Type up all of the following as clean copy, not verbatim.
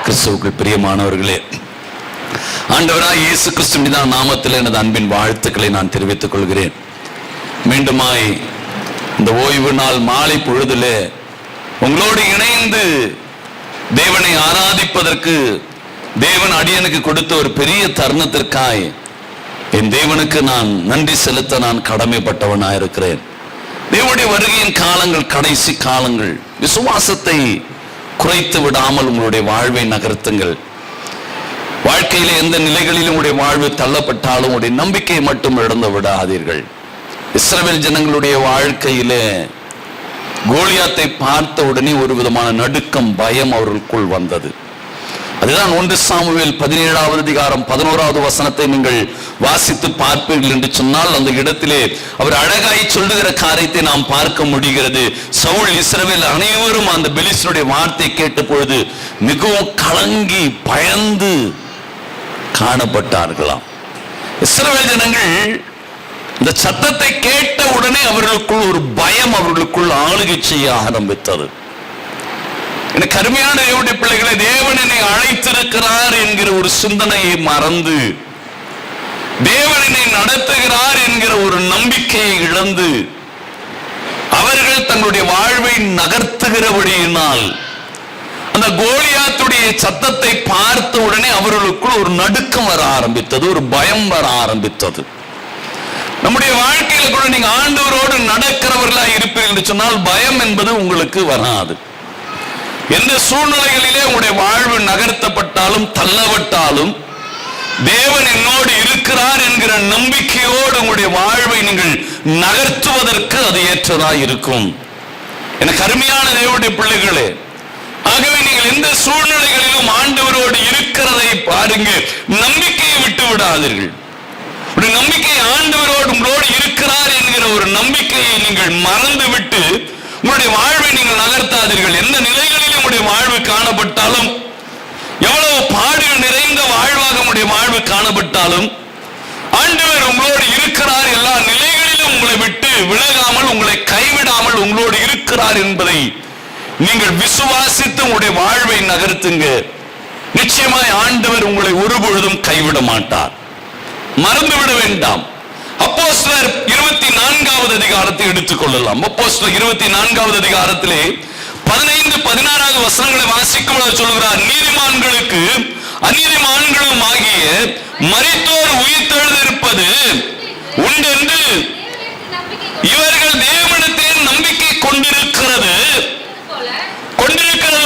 கிறிஸ்துவுக்குள் பிரியமானவர்களே, ஆண்டவராய் இயேசு கிறிஸ்துவின் நாமத்தில் எனது அன்பின் வாழ்த்துக்களை நான் தெரிவித்துக் கொள்கிறேன். மீண்டுமாய் இந்த ஓய்வு நாள் மாலை பொழுதிலே உங்களோடு இணைந்து தேவனை ஆராதிப்பதற்கு தேவன் அடியனுக்கு கொடுத்த ஒரு பெரிய தருணத்திற்காய் என் தேவனுக்கு நான் நன்றி செலுத்த நான் கடமைப்பட்டவனாயிருக்கிறேன். தேவனுடைய வருகையின் காலங்கள் கடைசி காலங்கள். விசுவாசத்தை குறைத்து விடாமல் உங்களுடைய வாழ்வை நகர்த்துங்கள். வாழ்க்கையில எந்த நிலைகளிலும் உங்களுடைய வாழ்வு தள்ளப்பட்டாலும் உங்களுடைய நம்பிக்கையை மட்டும் இழந்து விடாதீர்கள். இஸ்ரவேல் ஜனங்களுடைய வாழ்க்கையிலே கோலியாத்தை பார்த்த உடனே ஒரு விதமான நடுக்கம், பயம் அவர்களுக்குள் வந்தது. அதுதான் 1 சாமுவேல் 17வது அதிகாரம் 11வது வசனத்தை நீங்கள் வாசித்து பார்ப்பீர்கள் என்று சொன்னால், அந்த இடத்திலே அவர் அழகாய் சொல்லுகிற காரியத்தை நாம் பார்க்க முடிகிறது. சவுல் இஸ்ரவேல் அனைவரும் அந்த பெலிஸ்தருடைய வார்த்தை கேட்ட பொழுது மிகவும் கலங்கி பயந்து காணப்பட்டார்களாம். இஸ்ரவேல் ஜனங்கள் இந்த சத்தத்தை கேட்ட உடனே அவர்களுக்குள் ஒரு பயம் அவர்களுக்குள் ஆளுகை செய்ய ஆரம்பித்தது. எனக்கு அருமையான தேவனுடைய பிள்ளைகளை, தேவன் என்னை அழைத்திருக்கிறார் என்கிற ஒரு சிந்தனையை மறந்து, தேவன் என்னை நடத்துகிறார் என்கிற ஒரு நம்பிக்கையை இழந்து, அவர்கள் தங்களுடைய வாழ்வை நகர்த்துகிறபடியினால் அந்த கோலியாத்துடைய சத்தத்தை பார்த்த உடனே அவர்களுக்குள் ஒரு நடுக்கம் வர ஆரம்பித்தது, ஒரு பயம் வர ஆரம்பித்தது. நம்முடைய வாழ்க்கையில கூட நீங்க ஆண்டவரோடு நடக்கிறவர்களா இருப்பீர்கள் என்று சொன்னால் பயம் என்பது உங்களுக்கு வராது. எந்த சூழ்நிலைகளிலே உங்களுடைய வாழ்வு நகர்த்தப்பட்டாலும் தள்ளப்பட்டாலும் தேவன் என்னோடு இருக்கிறார் என்கிற நம்பிக்கையோடு உங்களுடைய வாழ்வை நீங்கள் நகர்த்துவதற்கு அது ஏற்றதாய் இருக்கும். எனக்கு அருமையான தேவனுடைய பிள்ளைகளே, ஆகவே நீங்கள் எந்த சூழ்நிலைகளிலும் ஆண்டவரோடு இருக்கிறதை பாருங்க. நம்பிக்கையை விட்டு விடாதீர்கள். ஒரு நம்பிக்கை, ஆண்டவரோடு உங்களோடு இருக்கிறார் என்கிற ஒரு நம்பிக்கையை நீங்கள் மறந்து விட்டு உங்களுடைய வாழ்வை நீங்கள் நகர்த்தாதீர்கள். எந்த நிலைகளிலும் உங்களுடைய வாழ்வு காணப்பட்டாலும், எவ்வளவு பாடுகள் நிறைந்த வாழ்வாக உங்களுடைய வாழ்வு காணப்பட்டாலும், ஆண்டவர் உங்களோடு இருக்கிறார். எல்லா நிலைகளிலும் உங்களை விட்டு விலகாமல், உங்களை கைவிடாமல் உங்களோடு இருக்கிறார் என்பதை நீங்கள் விசுவாசித்து உங்களுடைய வாழ்வை நகர்த்துங்க. நிச்சயமாய் ஆண்டவர் உங்களை ஒருபொழுதும் கைவிட மாட்டார். மறந்துவிட வேண்டாம். அப்போஸ்தலர் 24வது அதிகாரத்தை எடுத்துக் கொள்ளலாம். அப்போஸ்தலர் 24வது அதிகாரத்திலே 15-16 வசனங்களை வாசிக்கும் பொழுது சொல்கிறார், நீதிமான்களுக்கு அநீதிமான்களும் ஆகிய மரித்தோர் உயிர்த்தெழுந்திருப்பது உண்டென்று இவர்கள் தேவனிடத்தில் நம்பிக்கை கொண்டிருக்கிறது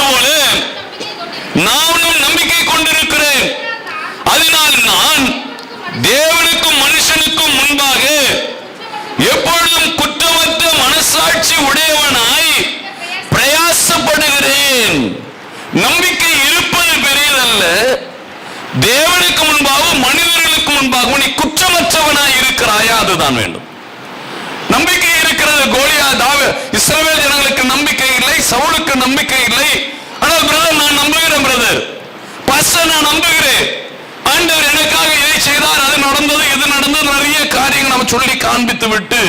போல நானும் நம்பிக்கை கொண்டிருக்கிறேன். அதனால் நான் தேவனுக்கும் மனுஷனுக்கும் முன்பாக எப்பொழுதும் குற்றமற்ற மனசாட்சி உடையவனாய் பிரயாசப்படுகிறேன். நம்பிக்கை இருப்பது பெரியதல்ல, தேவனுக்கு முன்பாகவும் மனிதர்களுக்கு முன்பாகவும் நீ குற்றமற்றவனாய் இருக்கிறாயா, அதுதான் வேண்டும். நம்பிக்கை இருக்கிறது. இஸ்ரவேல் ஜனங்களுக்கு நம்பிக்கை இல்லை, சவுலுக்கு நம்பிக்கை இல்லை. ஆனால் பிரதர், நான் நம்புகிறேன் பிரதர், பாஸ்டர் நான் நம்புகிறேன், ஆண்டவர் எனக்காக இதை செய்தார், அது நடந்தது, இது நடந்தது, நிறைய காரியங்கள் நம்ம சொல்லி காண்பித்து விட்டு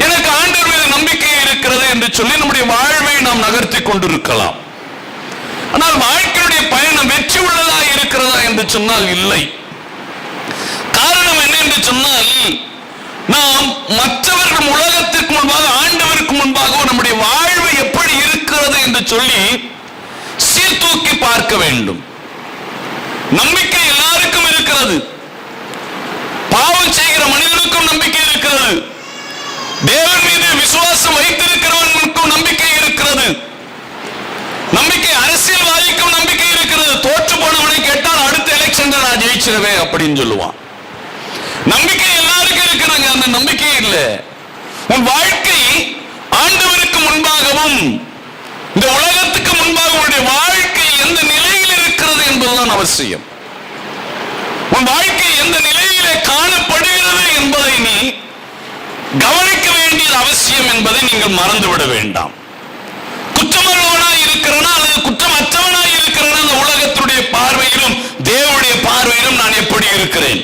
எனக்கு ஆண்டவர் மீது நம்பிக்கை இருக்கிறது என்று சொல்லி நம்முடைய வாழ்வை நாம் நகர்த்தி கொண்டிருக்கலாம். ஆனால் வாழ்க்கையுடைய பயணம் வெற்றி உள்ளதா இருக்கிறதா என்று சொன்னால் இல்லை. காரணம் என்ன என்று சொன்னால், நாம் மற்றவர்கள் உலகத்திற்கு முன்பாக ஆண்டவருக்கு முன்பாக நம்முடைய வாழ்வு எப்படி இருக்கிறது என்று சொல்லி சீர்தூக்கி பார்க்க வேண்டும். நம்பிக்கை எல்லாருக்கும் இருக்கிறது. பாவம் செய்கிற மனிதனுக்கும் நம்பிக்கை இருக்கிறது. தேவன் மீது விசுவாசம் வைத்திருக்கிறவனுக்கும் நம்பிக்கை இருக்கிறது. நம்பிக்கை அரசியல்வாதிக்கும் நம்பிக்கை இருக்கிறது. தோற்று போனவனை கேட்டால் அடுத்த எலெக்ஷன் நான் ஜெயிச்சிருவேன் அப்படின்னு சொல்லுவான். நம்பிக்கை எல்லாருக்கும் இருக்கிறாங்க, அந்த நம்பிக்கை இல்லை. உன் வாழ்க்கை ஆண்டவருக்கு முன்பாகவும் இந்த உலகத்துக்கு முன்பாக உன்னுடைய வாழ்க்கை எந்த நிலையில் இருக்கிறது என்பதுதான் அவசியம். உன் வாழ்க்கை எந்த நிலையிலே காணப்படுகிறது என்பதை நீ கவனிக்க வேண்டியது அவசியம் என்பதை நீங்கள் மறந்துவிட வேண்டாம். குற்றமற்றவனாய் இருக்கிறனா அல்லது குற்றமற்றவனாய் இருக்கிறனா, அந்த உலகத்துடைய பார்வையிலும் தேவனுடைய பார்வையிலும் நான் எப்படி இருக்கிறேன்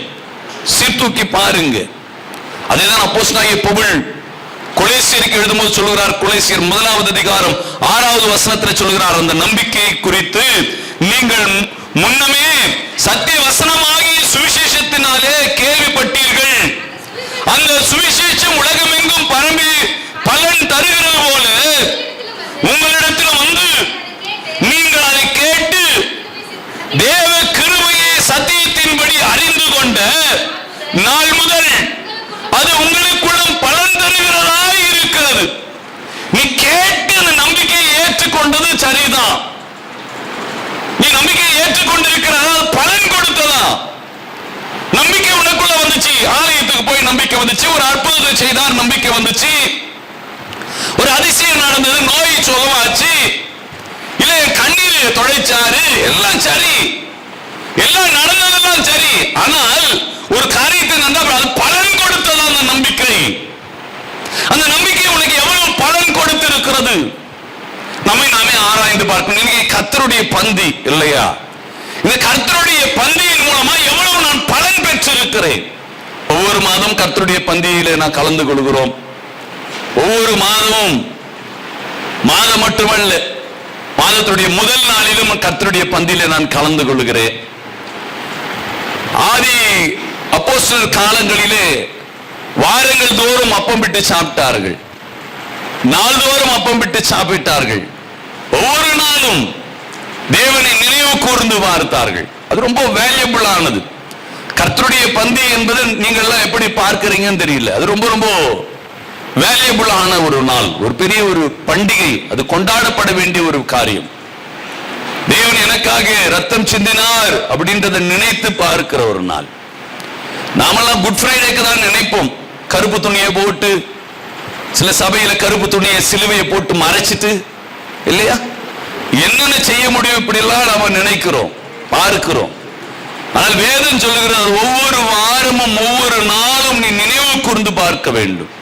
சீர்தூக்கி பாருங்க. அதேதான் அப்போஸ்தலனாகிய பவுல் கொலேசியருக்கு எழுதும்போது சொல்கிறார். கொலேசியர் 1வது அதிகாரம் 6வது வசனத்தில் சொல்கிறார், அந்த நம்பிக்கையை குறித்து நீங்கள் தேவ கிருபையை சத்தியத்தின்படி அறிந்து கொண்ட நாள் முதல் அது உங்களுக்குள்ளும் பலன் தருகிறதாய் இருக்கிறது. நீ கேட்டு அந்த நம்பிக்கையை ஏற்றுக்கொண்டது சரிதான். நீ நம்பிக்கையை ஏற்றுக்கொண்டிருக்கிறார், பலன் கொடுத்ததா? நம்பிக்கை உனக்குள்ள வந்துச்சு. ஆலயத்துக்கு போய் நம்பிக்கை வந்துச்சு, ஒரு அற்புதத்தை செய்தார் நம்பிக்கை வந்துச்சு, ஒரு அதிசயம் நடந்தது, நோய் சுகமாச்சு, இல்ல கண்ணீர் தொலைச்சாரு, எல்லாம் சரி, எல்லாம் நடந்ததெல்லாம் சரி. ஆனால் ஒரு காரியத்தை நடந்தால் அது பலன் கொடுத்ததா அந்த நம்பிக்கை? அந்த நம்பிக்கை உனக்கு எவ்வளவு பலன் கொடுத்திருக்கிறது? நம்மை நாமே ஆராய்ந்து பார்க்கணும். இன்னைக்கு கர்த்தருடைய பந்தி இல்லையா? இந்த கர்த்தருடைய பந்தியின் மூலமா எவ்வளவு நான் பலன் பெற்றிருக்கிறேன். ஒவ்வொரு மாதம் கர்த்தருடைய பந்தியிலே நான் கலந்து கொள்கிறோம். ஒவ்வொரு மாதமும், மாதம் மட்டுமல்ல, மாதத்துடைய முதல் நாளிலும் கர்த்தருடைய பந்தியிலே நான் கலந்து கொள்கிறேன். ஆதி அப்போஸ்தலர் காலங்களிலே வாரங்கள் தோறும் அப்பம் விட்டு சாப்பிட்டார்கள், நாள்தோறும் அப்பம் விட்டு சாப்பிட்டார்கள். ஒவ்வொரு நாளும் தேவனை நினைவு கூர்ந்து பார்த்தார்கள். அது ரொம்ப வேல்யூபிள் ஆனது. கர்த்தருடைய பந்தி என்பது நீங்கள் எல்லாம் எப்படி பார்க்கிறீங்கன்னு தெரியல. அது ரொம்ப ரொம்ப வேல்யூபிள் ஆன ஒரு நாள், ஒரு பெரிய ஒரு பண்டிகை, அது கொண்டாடப்பட வேண்டிய ஒரு காரியம். தேவன் எனக்காக ரத்தம் சிந்தினார் அப்படின்றத நினைத்து பார்க்கிற ஒரு நாள். நாமெல்லாம் குட் ஃப்ரைடேக்கு தான் நினைப்போம். கருப்பு துணியை போட்டு, சில சபையில கருப்பு துணியை சிலுவையை போட்டு மறைச்சிட்டு இல்லையா, என்னென்ன செய்ய முடியும் இப்படி எல்லாம் நாம நினைக்கிறோம், பார்க்கிறோம். ஆனால் வேதம் சொல்லுகிறது ஒவ்வொரு வாரமும் ஒவ்வொரு நாளும் நீ நினைவு கூர்ந்து பார்க்க வேண்டும்.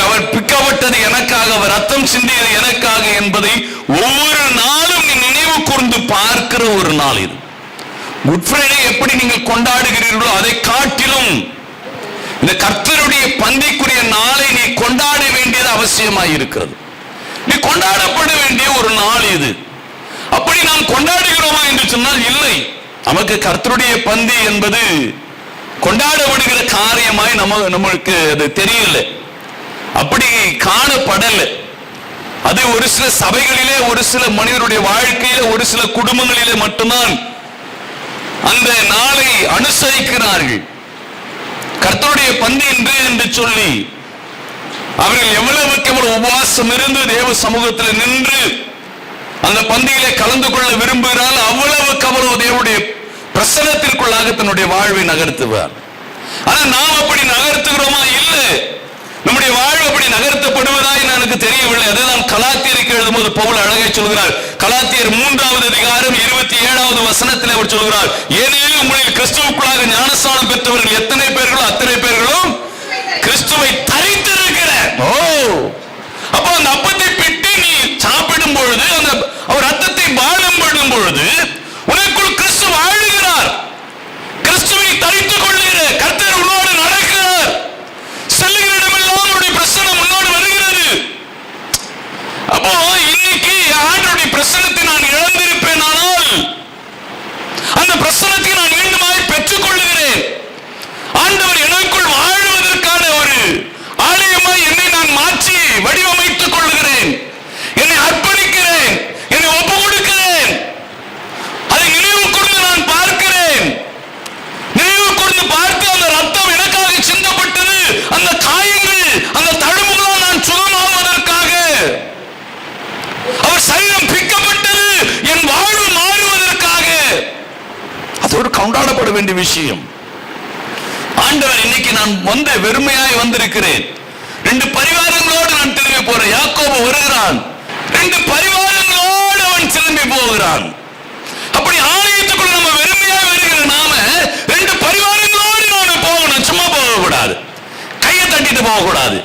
அவர் பிக்கப்பட்டது எனக்காக, அவர் ரத்தம் சிந்தியது எனக்காக என்பதை ஒவ்வொரு நாளும் நீ நினைவு கூர்ந்து பார்க்கிற ஒரு நாள் இது. குட் ஃப்ரைடே எப்படி நீங்கள் கொண்டாடுகிறீர்களோ அதை காட்டிலும் இந்த கர்த்தருடைய பந்திக்குரிய நாளை நீ கொண்டாட வேண்டியது அவசியமாய் இருக்கிறது. நீ கொண்டாடப்பட வேண்டிய ஒரு நாள் இது. அப்படி நாம் கொண்டாடுகிறோமா என்று சொன்னால் இல்லை. நமக்கு கர்த்தருடைய பந்தி என்பது கொண்டாடப்படுகிற காரியமாய் நமக்கு அது தெரியல, அப்படி காணப்படல. அது ஒரு சில சபைகளிலே, ஒரு சில மனிதருடைய வாழ்க்கையில, ஒரு சில குடும்பங்களிலே மட்டும்தான் அந்த நாளை அனுசரிக்கிறார்கள். கர்த்தருடைய பந்தி என்று சொல்லி அவர்கள் எவ்வளவுக்கு எவ்வளவு உபவாசம் இருந்து தேவ சமூகத்தில் நின்று அந்த பந்தியிலே கலந்து கொள்ள விரும்புகிறார், அவ்வளவுக்கு அவ்வளவு தேவனுடைய பிரசன்னத்திற்குள்ளாக தன்னுடைய வாழ்வை நகர்த்துவார். ஆனா நாம் அப்படி நகர்த்துகிறோமா? இல்லை. நம்முடைய வாழ்வு அப்படி நகர்த்தப்படுவதாய் எனக்கு தெரியவில்லை. அதுதான் கலாத்தியருக்கு எழுதும்போது பவுல் அழகை சொல்கிறார். கலாத்தியர் 3வது அதிகாரம் 27வது வசனத்தில் அவர் சொல்கிறார், ஏனெனில் உங்களில் கிறிஸ்துவுக்குள்ளாக ஞானஸ்நானம் பெற்றவர்கள் எத்தனை பேர்களோ அத்தனை பேர்களும் கிறிஸ்துவை தரித்திருக்கிற. அப்போ அந்த அப்பத்தை பிட்டு நீ சாப்பிடும் பொழுது, அந்த அவர் ரத்தத்தை பானம் பண்ணும் பொழுது உனக்குள் கிறிஸ்து வாழுகிறார். கிறிஸ்துவை தரித்துக் கொள்ளுகிற கர்த்தர் உன்னோடு நடக்கிறார். செல்லுகிற இடமெல்லாம் அவருடைய பிரசன்னம் முன்னோடு வருகிறது. அப்போ இன்னைக்கு ஆண்டவருடைய பிரசன்னத்தை நான் இழந்திருப்பேன், ஆனால் அந்த பிரசன்னத்தை நான் மீண்டுமாய் பெற்றுக் கொள்ளுகிறேன். ஆண்டவர் எனக்குள் வாழ்வதற்கான ஒரு ஆலயமாய் என்னை நான் மாற்றி வடிவமைத்துக் கொள்ளுகிறேன். என்னை அர்ப்பணிக்கிறேன், என்னை ஒப்பு கொடுக்கிறேன். அதை நினைவு கூர்ந்து நான் பார்க்கிறேன். நினைவு கூர்ந்து பார்த்து அந்த ரத்தம் எனக்காக சிந்தப்பட்டது, அந்த காயங்கள், அந்த தழும்புகளால் நான் சுகமாவதற்காக. அவர் சரீரம் பிக்கப்பட்டது என் வாழ்வு மாறுவதற்காக. அது ஒரு கொண்டாடப்பட வேண்டிய விஷயம். ஆண்டவர் இன்னைக்கு நான் வந்து வெறுமையாய் வந்திருக்கிறேன். 2 பரிவாரங்களோடு நான் திரும்பி போறேன். யாக்கோபு வருகிறான், 2 பரிவாரங்களோடு அவன் திரும்பி போகிறான். அப்படி ஆலயத்துக்குள்ள நம்ம வெறுமையாய் வருகிற நாம 2 பரிவாரங்களோடு நான் போகணும். சும்மா போகக்கூடாது, கையை தட்டிட்டு போகக்கூடாது.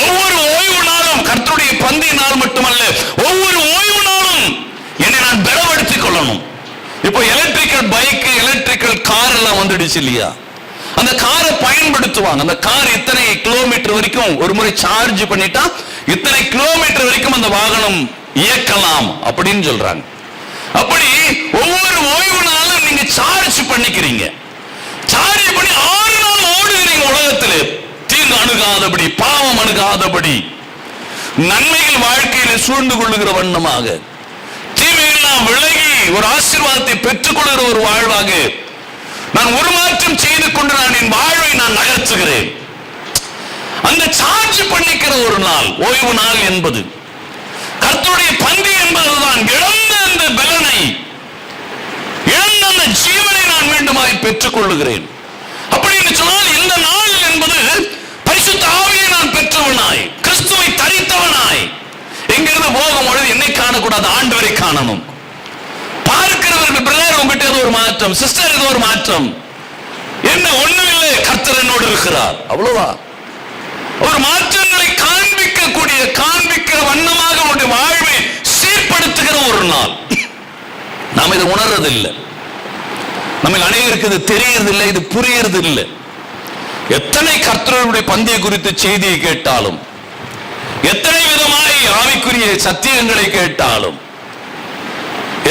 ஒவ்வொரு ஓய்வு நாளும் கர்த்தருடைய பந்தி நாள் மட்டுமல்ல, ஒவ்வொரு ஓய்வு நாளும் என்னை நான் பலப்படுத்திக் கொள்ளணும். இப்போ எலக்ட்ரிக்கல் பைக், எலக்ட்ரிக்கல் கார் எல்லாம் வந்துடுச்சு இல்லையா? அந்த காரை பயன்படுத்துவாங்க. அந்த கார் இத்தனை கிலோமீட்டர் வரைக்கும் ஒரு முறை சார்ஜ் பண்ணிட்டா இத்தனை கிலோமீட்டர் வரைக்கும் அந்த வாகனம் இயக்கலாம் அப்படின்னு சொல்றாங்க. அப்படி ஒவ்வொரு ஓய்வு நாளும் நீங்க சார்ஜ் பண்ணிக்கிறீங்க. சார்ஜ் பண்ணி 6 நாள் ஓடுகிறீங்க. உலகத்தில் தீங்கு அணுகாதபடி, பாவம் அணுகாதபடி, நன்மைகள் வாழ்க்கையில் சூழ்ந்து கொள்ளுகிற வண்ணமாக, தீமைகள் நாம் விலகி ஒரு ஆசீர்வாதத்தை பெற்றுக் கொள்கிற ஒரு வாழ்வாக நான் உருமாற்றம் செய்து கொண்டு நான் என் வாழ்வை நான் நகர்த்துகிறேன். அந்த சார்ஜ் பண்ணிக்கிற ஒரு நாள், ஓய்வு நாள் என்பது, கர்த்தருடைய பந்தி என்பதுதான். இழந்த அந்த பலனை, இழந்த அந்த ஜீவனை நான் மீண்டுமாய் பெற்றுக் கொள்ளுகிறேன். அப்படின்னு சொன்னால் இந்த நாள் என்பது பரிசுத்த ஆவியை நான் பெற்றவனாய், கிறிஸ்துவை தரித்தவனாய், எங்கிருந்து போகும்பொழுது என்னை காணக்கூடாது, ஆண்டவரை காணணும். பார்க்கிறவர்கள், பிரதர் உங்ககிட்ட ஏதோ ஒரு மாற்றம், சிஸ்டர் ஏதோ ஒரு மாற்றம், என்ன ஒண்ணும் இல்லை, கர்த்தர் என்னோடு இருக்கிறார், அவ்வளவுதான். ஒரு மாற்றங்களை காண்பிக்கிற வண்ணமாக உங்களுடைய வாழ்வை சீர்படுத்துகிற ஒரு நாள். நாம் இதை உணர்றதில்லை, நம்ம அனைவருக்கு இது தெரியறதில்லை, இது புரியறதில்லை. எத்தனை கர்த்தருடைய பந்தியை குறித்து செய்தியை கேட்டாலும், எத்தனை விதமாய் ஆவிக்குரிய சத்தியங்களை கேட்டாலும்,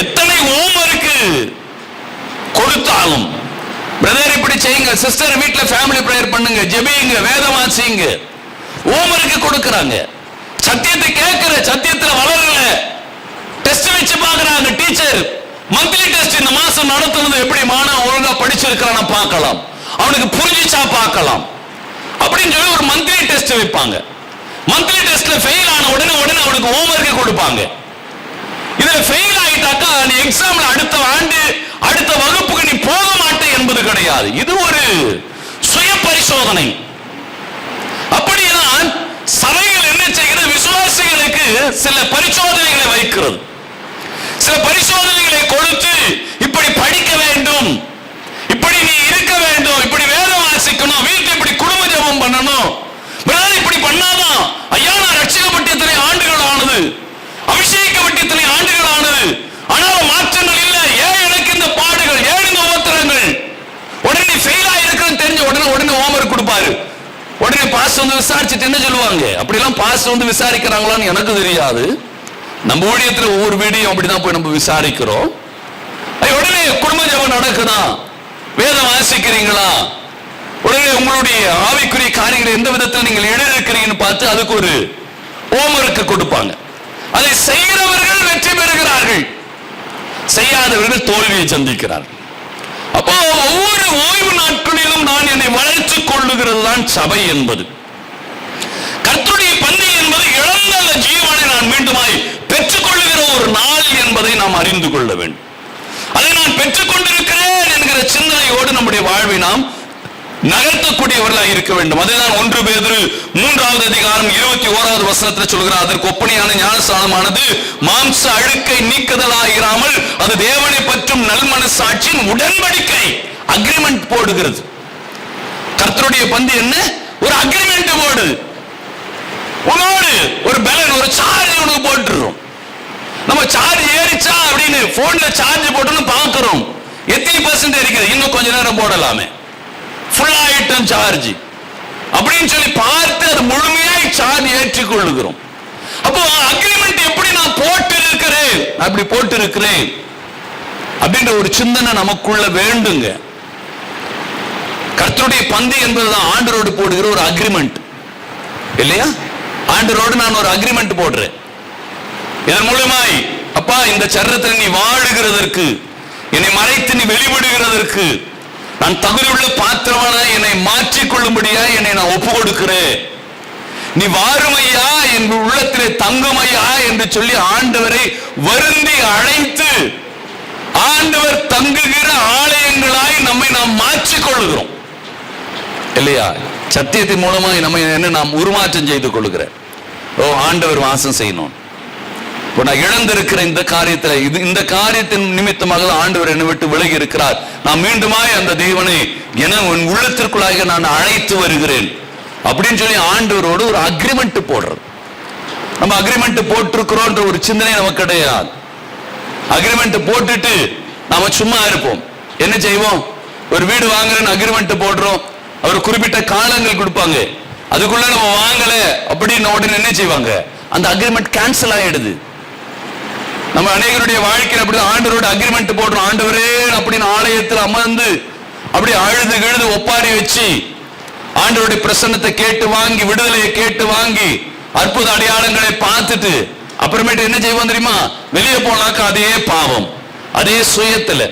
எத்தனை ஓமருக்கு கொடுத்தாலும், பிரதர் இப்படி செய்யுங்க, சிஸ்டர் வீட்டுல ஃபேமிலி பிரேயர் பண்ணுங்க, ஜெபியுங்க, வேதம் வாசிங்க, ஓமருக்கு கொடுக்கறாங்க. சத்தியத்தை கேட்கிற, சத்தியத்துல வளரல, டெஸ்ட் வச்சு பாக்குறாங்க. டீச்சர் மந்த்லி டெஸ்ட் இந்த மாசம் நடத்துறது, எப்படி மாணவன் ஒழுங்கா படிச்சிருக்கான பார்க்கலாம், அவனுக்கு புரிஞ்சிச்சா பார்க்கலாம் அப்படின்னு சொல்லி ஒரு மந்த்லி டெஸ்ட் வைப்பாங்க. மந்த்லி டெஸ்ட்ல ஃபெயில் ஆன உடனே அவனுக்கு ஹோம்வொர்க் கொடுப்பாங்க. இதுல ஃபெயில் ஆயிட்டாக்கா நீ எக்ஸாம்ல அடுத்த ஆண்டு அடுத்த வகுப்புக்கு நீ போக மாட்டே என்பது கிடையாது. இது ஒரு சுய பரிசோதனை. அப்படிதான் சபைகள் என்ன செய்கிறது, விசுவாசிகளுக்கு சில பரிசோதனைகளை வைக்கிறது, சில பரிசோதனைகளை கொடுத்து, இப்படி படிக்க வேண்டும், இப்படி நீ இருக்க வேண்டும், இப்படி வேதம் வாசிக்கணும், வீட்டில் இப்படி குடும்ப ஜெபம் பண்ணணும், இப்படி பண்ணாதான் ஐயா நான் ரட்சிக்கப்பட்ட இத்தனை ஆண்டுகள் ஆனது, அபிஷேகிக்கப்பட்ட இத்தனை ஆண்டுகள் ஆனது, ஆனால் மாற்றங்கள் இல்லை, ஏன் எனக்கு இந்த பாடுகள், ஏன் இந்த உபத்திரங்கள், உடனே ஃபெயில் ஆயிருக்குன்னு தெரிஞ்ச உடனே ஹோம்வொர்க் கொடுப்பாரு. உடனே பாஸ் வந்து விசாரிச்சுட்டு என்ன சொல்லுவாங்க, அப்படிலாம் பாஸ் வந்து விசாரிக்கிறாங்களான்னு எனக்கு தெரியாது, நம்ம ஊழியத்தில் ஒவ்வொரு வீடியும் அப்படிதான் போய் நம்ம விசாரிக்கிறோம். உடனே குடும்ப ஜெபம் நடக்குதா, வேதம் வாசிக்கிறீங்களா, உடனே உங்களுடைய ஆவிக்குரிய காரியங்களை எந்த விதத்தில் நீங்கள் எழுதிருக்கிறீங்கன்னு பார்த்து அதுக்கு ஒரு ஹோம்வொர்க் கொடுப்பாங்க. அதை செய்கிறவர்கள் வெற்றி பெறுகிறார்கள், செய்யாதவர்கள் தோல்வியை சந்திக்கிறார்கள். அப்போ ஒவ்வொரு ஓய்வு நாட்களிலும் நான் என்னை வளர்த்துக் கொள்ளுகிறது தான் சபை என்பது. கர்த்தருடைய பந்தி என்பது இழந்த அந்த ஜீவனை நான் மீண்டுமாய் பெற்றுக் கொள்ளுகிற ஒரு நாள் என்பதை நாம் அறிந்து கொள்ள வேண்டும். அதை நான் பெற்றுக் கொண்டிருக்கிறேன் என்கிற சிந்தனையோடு நம்முடைய வாழ்வை நாம் நகர்த்தக்கூடியவர்களாக இருக்க வேண்டும். அதுதான் 1 பேதுரு 3வது அதிகாரம் 21வது வசனத்தில் சொல்கிறார், அதற்கு ஒப்பனையான ஞானஸ்நானமானது மாம்ச அழுக்கை நீக்குதலாயிராமல் அது தேவனை பற்றும் நல்மனசாட்சியின் உடன்படிக்கை, அக்ரிமெண்ட் போடுகிறது. கர்த்தருடைய பந்தி என்ன, ஒரு அக்ரிமெண்ட் போடு, உன்னோடு ஒரு பேலன், ஒரு சார்ஜ் உனக்கு போட்டுறோம். நம்ம சார்ஜ் ஏறிச்சா அப்படின்னு போன்ல சார்ஜ் போட்டு பார்க்கிறோம், எத்தனை % இருக்கிறது, இன்னும் கொஞ்ச நேரம் போடலாமே, ஃபுல் ஆயிட்டம் சார்ஜ் அப்படின்னு சொல்லி பார்த்து அது முழுமையாய் சார்ஜ் ஏற்றிக் கொள்ளுகிறோம். அப்போ அக்ரிமெண்ட் எப்படி நான் போட்டு இருக்கிறேன், அப்படி போட்டு இருக்கிறேன் அப்படின்ற ஒரு சிந்தனை நமக்குள்ள வேண்டுங்க. கர்த்தருடைய பந்தி என்பதுதான் ஆண்டவரோடு போடுகிற ஒரு அக்ரிமெண்ட் இல்லையா? ஆண்டவரோடு நான் ஒரு அக்ரிமெண்ட் போடுறேன். இதன் மூலமாய் அப்பா இந்த சரீரத்தில் நீ வாழுகிறதற்கு, என்னை மறைத்து நீ வெளிப்படுகிறதற்கு நான் தகுதியுள்ள பாத்திரமான என்னை மாற்றிக்கொள்ளும்படியா என்னை நான் ஒப்பு கொடுக்கிறேன். நீ வாருமையா, என் உள்ளத்திலே தங்குமையா என்று சொல்லி ஆண்டவரை வருந்தி அழைத்து ஆண்டவர் தங்குகிற ஆலயங்களாய் நம்மை நாம் மாற்றிக்கொள்ளுகிறோம் இல்லையா? சத்தியத்தின் மூலமாக நம்ம என்ன நாம் உருமாற்றம் செய்து கொள்ளுகிறேன். ஆண்டவர் வாசம் செய்யணும். நான் இழந்திருக்கிற இந்த காரியத்தில், இந்த காரியத்தின் நிமித்தமாக ஆண்டவர் என்னை விட்டு விலகி இருக்கிறார். நான் மீண்டுமாய் அந்த தேவனை என உன் உள்ளத்திற்குள்ளாக நான் அழைத்து வருகிறேன் அப்படின்னு சொல்லி ஆண்டவரோடு ஒரு அக்ரிமெண்ட் போடுறது. நம்ம அக்ரிமெண்ட் போட்டிருக்கிறோன்ற ஒரு சிந்தனை நமக்கு கிடையாது. அக்ரிமெண்ட் போட்டுட்டு நாம சும்மா இருப்போம். என்ன செய்வோம், ஒரு வீடு வாங்குறேன்னு அக்ரிமெண்ட் போடுறோம், அவர் குறிப்பிட்ட காலங்கள் கொடுப்பாங்க, அதுக்குள்ள நம்ம வாங்கல அப்படின்னு உடனே என்ன செய்வாங்க, அந்த அக்ரிமெண்ட் கேன்சல் ஆயிடுது. நம்ம அநேகருடைய வாழ்க்கையில் அப்படி ஆண்டவரோட அக்ரிமெண்ட் போடுறோம். ஆண்டவரே அப்படின்னு ஆலயத்தில் அமர்ந்து அப்படி அழுது கிழுது ஒப்பாரி வச்சு ஆண்டவருடைய பிரசன்னத்தை கேட்டு வாங்கி, விடுதலையை கேட்டு வாங்கி, அற்புத அடையாளங்களை பார்த்துட்டு அப்புறமேட்டு என்ன செய்வோம் தெரியுமா, வெளியே போனாக்கா அதே பாவம், அதே சுயத்துல,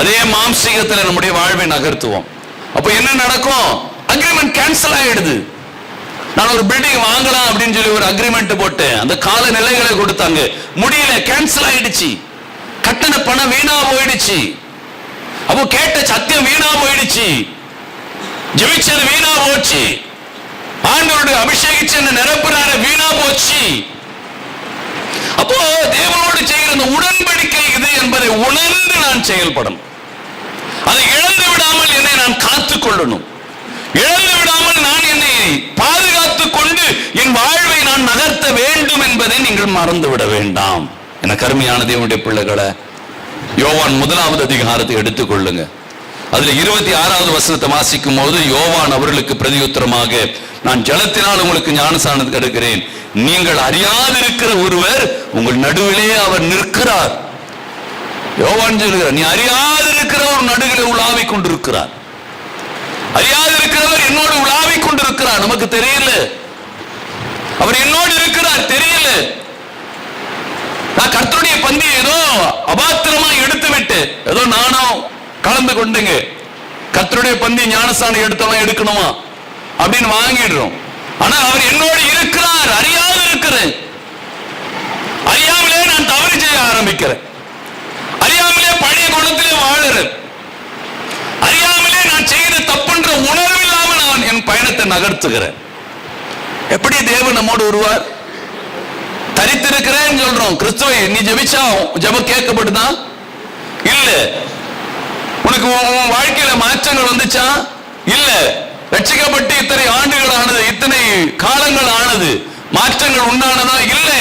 அதே மாம்சீகத்துல நம்முடைய வாழ்வை நகர்த்துவோம். அப்ப என்ன நடக்கும்? அக்ரிமெண்ட் கேன்சல் ஆயிடுது. நான் ஒரு பில்டிங் வாங்கலாம் அப்படின்னு சொல்லி ஒரு அக்ரிமெண்ட் போட்டேன், அந்த கால நிலைகளை கொடுத்தாங்க, முடியல, கேன்சல் ஆயிடுச்சு. கட்டண பணம் வீணா போயிடுச்சு. அப்போ கேட்ட சத்தியம் வீணா போயிடுச்சு, ஜெபிச்சது வீணா போச்சு, ஆண்டவருடைய அபிஷேகிச்சு என்ன நிரப்புறார வீணா போச்சு. அப்போ தேவனோடு செய்கிற அந்த உடன்படிக்கை இது என்பதை உணர்ந்து நான் செயல்படணும். அதை இழந்து விடாமல் என்னை நான் காத்துக் கொள்ளணும். இழந்து விடாமல் நான் என்னை பாதுகாத்துக் கொண்டு என் வாழ்வை நான் நகர்த்த வேண்டும் என்பதை நீங்கள் மறந்துவிட வேண்டாம். என கருமையான தேவனுடைய பிள்ளைகளை, யோவான் 1வது அதிகாரத்தை எடுத்துக் கொள்ளுங்க. அதுல 26வது வசனத்தை வாசிக்கும் போது யோவான் அவர்களுக்கு பிரதியுத்தரமாக, நான் ஜலத்தினால் உங்களுக்கு ஞானஸ்நானம் கொடுக்கிறேன், நீங்கள் அறியாதிருக்கிற ஒருவர் உங்கள் நடுவிலே அவர் நிற்கிறார். யோவான் சொல்கிறார், நீ அறியாதிருக்கிற ஒரு நடுவிலே உலாவிக் கொண்டிருக்கிறார். அறியாதிருக்கிறவர் என்னோடு உலாவிக் கொண்டிருக்கிறார். நமக்கு தெரியல, அவர் என்னோடு இருக்கிறார், தெரியல. நான் கர்த்தருடைய பந்தி ஏதோ அபாத்திரமா எடுத்து விட்டு ஏதோ நானும் கலந்து கொண்டுங்க, கர்த்தருடைய பந்தி ஞானஸ்நானம் எடுத்தவன் எடுக்கணுமா அப்படின்னு வாங்கிடுறோம். ஆனா அவர் என்னோடு இருக்கிறார், அறியாது இருக்கிறேன். அறியாமலே நான் தவறு செய்ய ஆரம்பிக்கிறேன், அறியாமலே பழைய குணத்திலே வாழுறேன், அறியாமலே நான் செய்கிற தப்புன்ற உணர்வு இல்லாம நான் என் பயணத்தை நகர்த்துகிறேன். எப்படி தேவன் நம்மோடு வருவார்? தரித்திருக்கிறேன் சொல்றோம், கிறிஸ்துவை நீ ஜெபிச்சா ஜெபம் கேட்கப்படுதா? இல்ல. உனக்கு உன் வாழ்க்கையில மாற்றங்கள் வந்துச்சா? இல்ல. ரட்சிக்கப்பட்டு இத்தனை ஆண்டுகள் ஆனது, இத்தனை காலங்கள் ஆனது, மாற்றங்கள் உண்டானதா? இல்லை.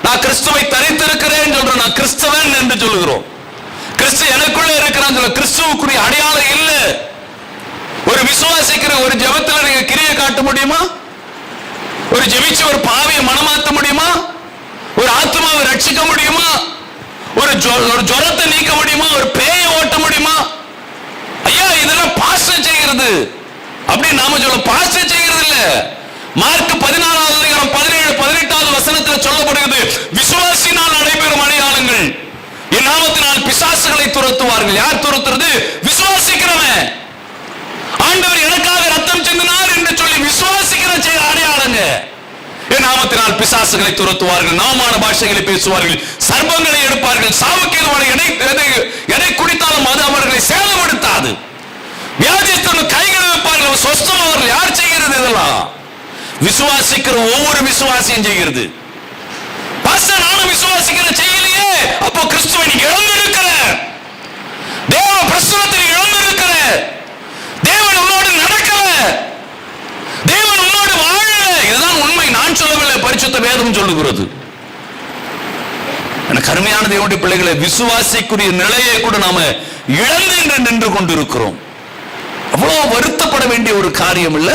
நான் கிறிஸ்துவை தரித்திருக்கிறேன் சொல்றேன், நான் கிறிஸ்தவன் என்று சொல்லுகிறோம். கிறிஸ்து எனக்குள்ள இருக்கிறான் சொல்ல, கிறிஸ்துவுக்குரிய அடையாளம் இல்ல. ஒரு விசுவாசிக்கிற ஒரு ஜெபத்துல நீங்க கிரியை காட்ட முடியுமா? ஒரு ஜெபிச்சு ஒரு பாவியை மனமாற்ற முடியுமா? ஒரு ஆத்மாவை ரட்சிக்க முடியுமா? ஒரு ஜுரத்தை நீக்க முடியுமா? ஒரு பேயை ஓட்ட முடியுமா? ஐயா, இதெல்லாம் பாஸ்டர் செய்கிறது அப்படி நாம சொல்ல, பாஸ்டர் செய்கிறது இல்ல. மார்க் 14வது அதிகாரம் 17, 18வது வசனத்தில் சொல்லப்படுகிறது, விசுவாசினால் நடைபெறும் அடையாளங்கள், என் நாமத்தினால் பிசாசுகளை துரத்துவார்கள். யார் துரத்துறது? விசுவாசிக்கிறவன். ஆண்டவர் எனக்காக ரத்தம் சிந்தினார் என்று சொல்லி விசுவாசிக்கிற அடையாளங்க. என் நாமத்தினால் பிசாசுகளை துரத்துவார்கள், நாமான பாஷைகளை பேசுவார்கள், சர்ப்பங்களை எடுப்பார்கள், சாவுக்கு எதை குடித்தாலும் அது அவர்களை சேதப்படுத்தாது, வியாதிஸ்தர்கள் கைகளை வைப்பார்கள், சொஸ்தமாவார்கள். யார் செய்கிறது இதெல்லாம்? விசுவாசிக்கிற ஒவ்வொரு விசுவாசியும் செய்கிறது. பாஸ்டர், நானும் விசுவாசிக்கிற செய்யலையே. அப்போ கிறிஸ்துவை நீ இழந்திருக்கிற, தேவ பிரசன்னத்தை இழந்திருக்கிற, தேவன் உன்னோடு நடக்கல, தேவன் உன்னோடு வாழல. இதுதான் உண்மை, நான் சொல்லவில்லை, பரிசுத்த வேதம் சொல்லுகிறது. எனக்கு அருமையான தேவனுடைய பிள்ளைகளை, விசுவாசிக்குரிய நிலையை கூட நாம இழந்து நின்று கொண்டிருக்கிறோம். அவ்வளவு வருத்தப்பட வேண்டிய ஒரு காரியம் இல்ல,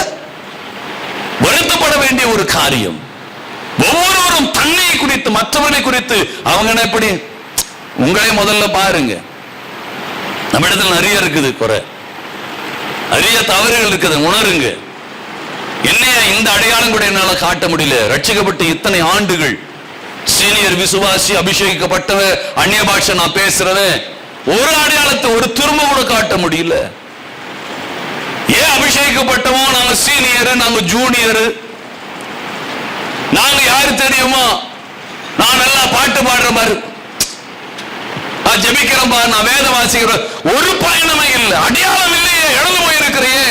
வருத்தப்பட வேண்டிய ஒரு காரியம். ஒவ்வொருவரும் தன்னை குறித்து, மற்றவனை குறித்து, அவங்க எப்படி, உங்களை முதல்ல பாருங்க. நம்ம இடத்துல நிறைய இருக்குது குறை, நிறைய தவறுகள் இருக்குது, உணருங்க. என்னைய இந்த அடையாளம் கூட என்னால காட்ட முடியல. ரட்சிக்கப்பட்டு இத்தனை ஆண்டுகள், சீனியர் விசுவாசி, அபிஷேகிக்கப்பட்டவ, அந்நிய பாஷை நான் பேசுறவன், ஒரு அடையாளத்தை, ஒரு துரும்ப கூட காட்ட முடியல. ஏன் அபிஷேகிக்கப்பட்டவோம்? நாங்க சீனியர், நாங்க ஜூனியர், நாங்க யாரு தெரியுமா? நான் நல்லா பாட்டு பாடுற மாதிரி, நான் ஜெபிக்கிறேன், நான் வேத வாசிக்கிறேன், ஒரு பயணமே இல்லை, அடையாளம் இல்லையே, இழந்து போயிருக்கிறையே,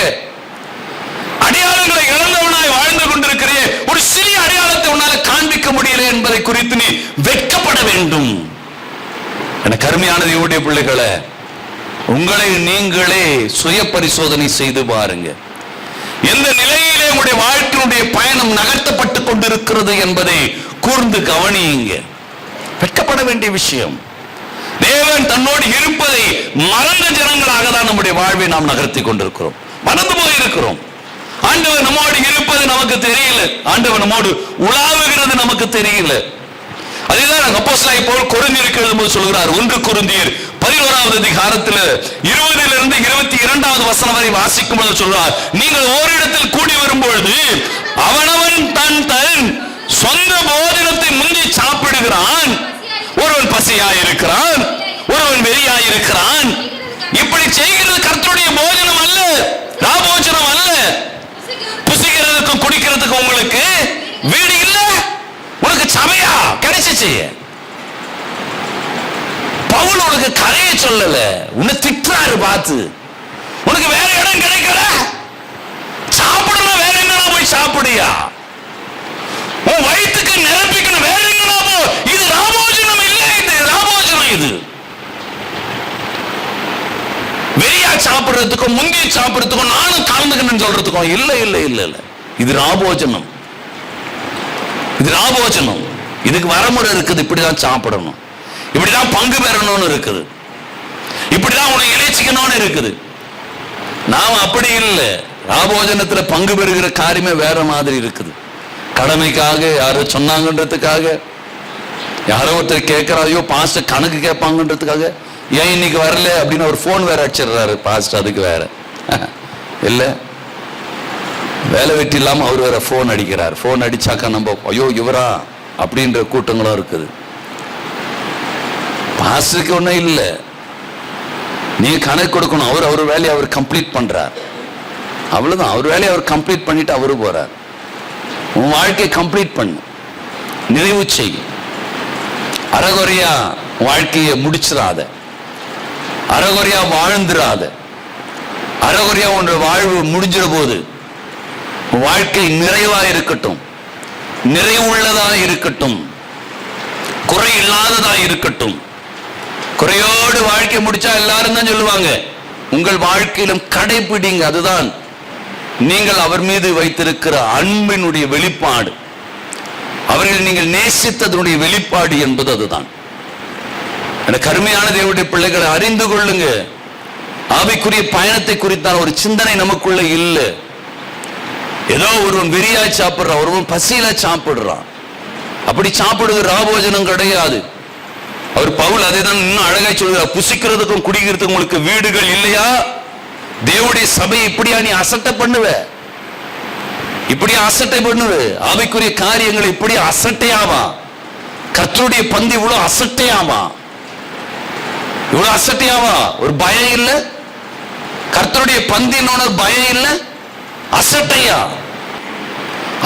அடையாளங்களை இழந்தவனாய் வாழ்ந்து கொண்டிருக்கிறையே, ஒரு சிறிய அடையாளத்தை உன்னால காண்பிக்க முடியல என்பதை குறித்து நீ வெட்கப்பட வேண்டும். எனக்கு அருமையான தேவனுடைய பிள்ளைகளை, உங்களை நீங்களே சுய பரிசோதனை செய்து பாருங்க. எந்த நிலையிலே உங்களுடைய வாழ்க்கையினுடைய பயணம் நகர்த்தப்பட்டு கொண்டிருக்கிறது என்பதை கூர்ந்து கவனியுங்க. வெட்கப்பட வேண்டிய விஷயம். தேவன் தன்னோடு இருப்பதை மறந்த ஜனங்களாக தான் நம்முடைய வாழ்வை நாம் நகர்த்தி கொண்டிருக்கிறோம், மறந்து போயிருக்கிறோம். ஆண்டவர் நம்மோடு இருப்பது நமக்கு தெரியல, ஆண்டவர் நம்மோடு உலாவுகிறது நமக்கு தெரியல. அதுதான் அப்போஸ்தலனாகிய பவுல் கொரிந்தியருக்கு எழுதும்போது சொல்கிறார், 1 கொரிந்தியர் 11வது அதிகாரத்தில் 20லிருந்து 22வது வசனம் வரை வாசிக்கும் போது சொல்றார், நீங்கள் ஓரிடத்தில் கூடி வரும்பொழுது அவனவன் தன் தன் சொந்த போஜனத்தை முந்தி சாப்பிடுகிறான். ஒருவன் பசியாய் இருக்கிறான், ஒருவன் சபையா கிடைச்சிச்சு. பவுல் உனக்கு கதையை சொல்லல, உன்னை திட்டுறாரு பார்த்து. உனக்கு வேற இடம் கிடைக்கல, சாப்பிடணும், வேற எங்கன்னா போய் சாப்பிடுயா. உன் வயிற்றுக்கு நிரப்பிக்கணும், வேற எங்கன்னா போ. இது ராபோஜனம் இல்லை, இது ராபோஜனம். இது வெறியா சாப்பிடுறதுக்கும் முந்தி சாப்பிடுறதுக்கும் நானும் கலந்துக்கணும்னு சொல்றதுக்கும் இல்ல இல்ல இல்ல இல்ல. இது ராபோஜனம், இது ராபோஜனம். இதுக்கு வரமுறை இருக்குது. இப்படிதான் சாப்பிடணும், இப்படிதான் பங்கு பெறணும்னு இருக்குது, இப்படிதான் உன்னை இணைச்சிக்கணும்னு இருக்குது. நாம் அப்படி இல்லை. ராபோஜனத்துல பங்கு பெறுகிற காரியமே வேற மாதிரி இருக்குது. கடமைக்காக யாரோ சொன்னாங்கன்றதுக்காக, யாரோ ஒருத்தர் கேட்கிறாரையோ பாஸ்டர் கணக்கு கேட்பாங்கன்றதுக்காக, ஏன் இன்னைக்கு வரல அப்படின்னு ஒரு போன் வேற அடிச்சிடுறாரு பாஸ்டர். அதுக்கு வேற இல்ல, வேலை வெட்டி இல்லாம அவர் வேற போன் அடிக்கிறார். போன் அடிச்சாக்கா நம்ம ஐயோ இவரா அப்படின்ற கூட்டங்களும் இருக்குது. பாஸ்டருக்கு ஒன்றும் இல்லை, நீ கணக்கு கொடுக்கணும். அவர் வேலையை அவர் கம்ப்ளீட் பண்றார், அவ்வளவுதான். அவர் வேலையை அவர் கம்ப்ளீட் பண்ணிட்டு அவரு போறார். உன் வாழ்க்கையை கம்ப்ளீட் பண்ணு, நிறைவு செய். அறகுறையா வாழ்க்கையை முடிச்சிடாத, அறகுறையா வாழ்ந்துடாத. அறகுறையா உன் வாழ்வு முடிஞ்சிட போது வாழ்க்கை நிறைவா இருக்கட்டும், நிறைவுள்ளதா இருக்கட்டும், குறை இல்லாததா இருக்கட்டும். குறையோடு வாழ்க்கை முடிச்சா எல்லாரும் தான் சொல்லுவாங்க. உங்கள் வாழ்க்கையிலும் கடைபிடிங்க. அதுதான் நீங்கள் அவர் மீது வைத்திருக்கிற அன்பினுடைய வெளிப்பாடு, அவர்கள் நீங்கள் நேசித்ததனுடைய வெளிப்பாடு என்பது அதுதான். கருமையான தேவனுடைய பிள்ளைகளை அறிந்து கொள்ளுங்க. ஆவிக்குரிய பயணத்தை குறித்தான ஒரு சிந்தனை நமக்குள்ள இல்லை. ஏதோ ஒருவன் வெறியா சாப்பிடுறான், ஒருவன் பசியில சாப்பிடுறான். அப்படி சாப்பிடுகிற ராபோஜனம் கிடையாது. அவர் பவுல் அதை தான் இன்னும் அழகா சொல்கிறார். புசிக்கிறதுக்கும் குடிக்கிறதுக்கும் உங்களுக்கு வீடுகள் இல்லையா? தேவனுடைய சபை இப்படியா நீ அசட்டை பண்ணுவ? இப்படி அசட்டை பண்ணுவ? ஆவிக்குரிய காரியங்களை இப்படி அசட்டையாவா? கர்த்தருடைய பந்தி இவ்வளவு அசட்டையாவா? இவ்வளவு அசட்டையாவா? ஒரு பயம் இல்ல? கர்த்தருடைய பந்தினோட பயம் இல்ல? அசட்டையா?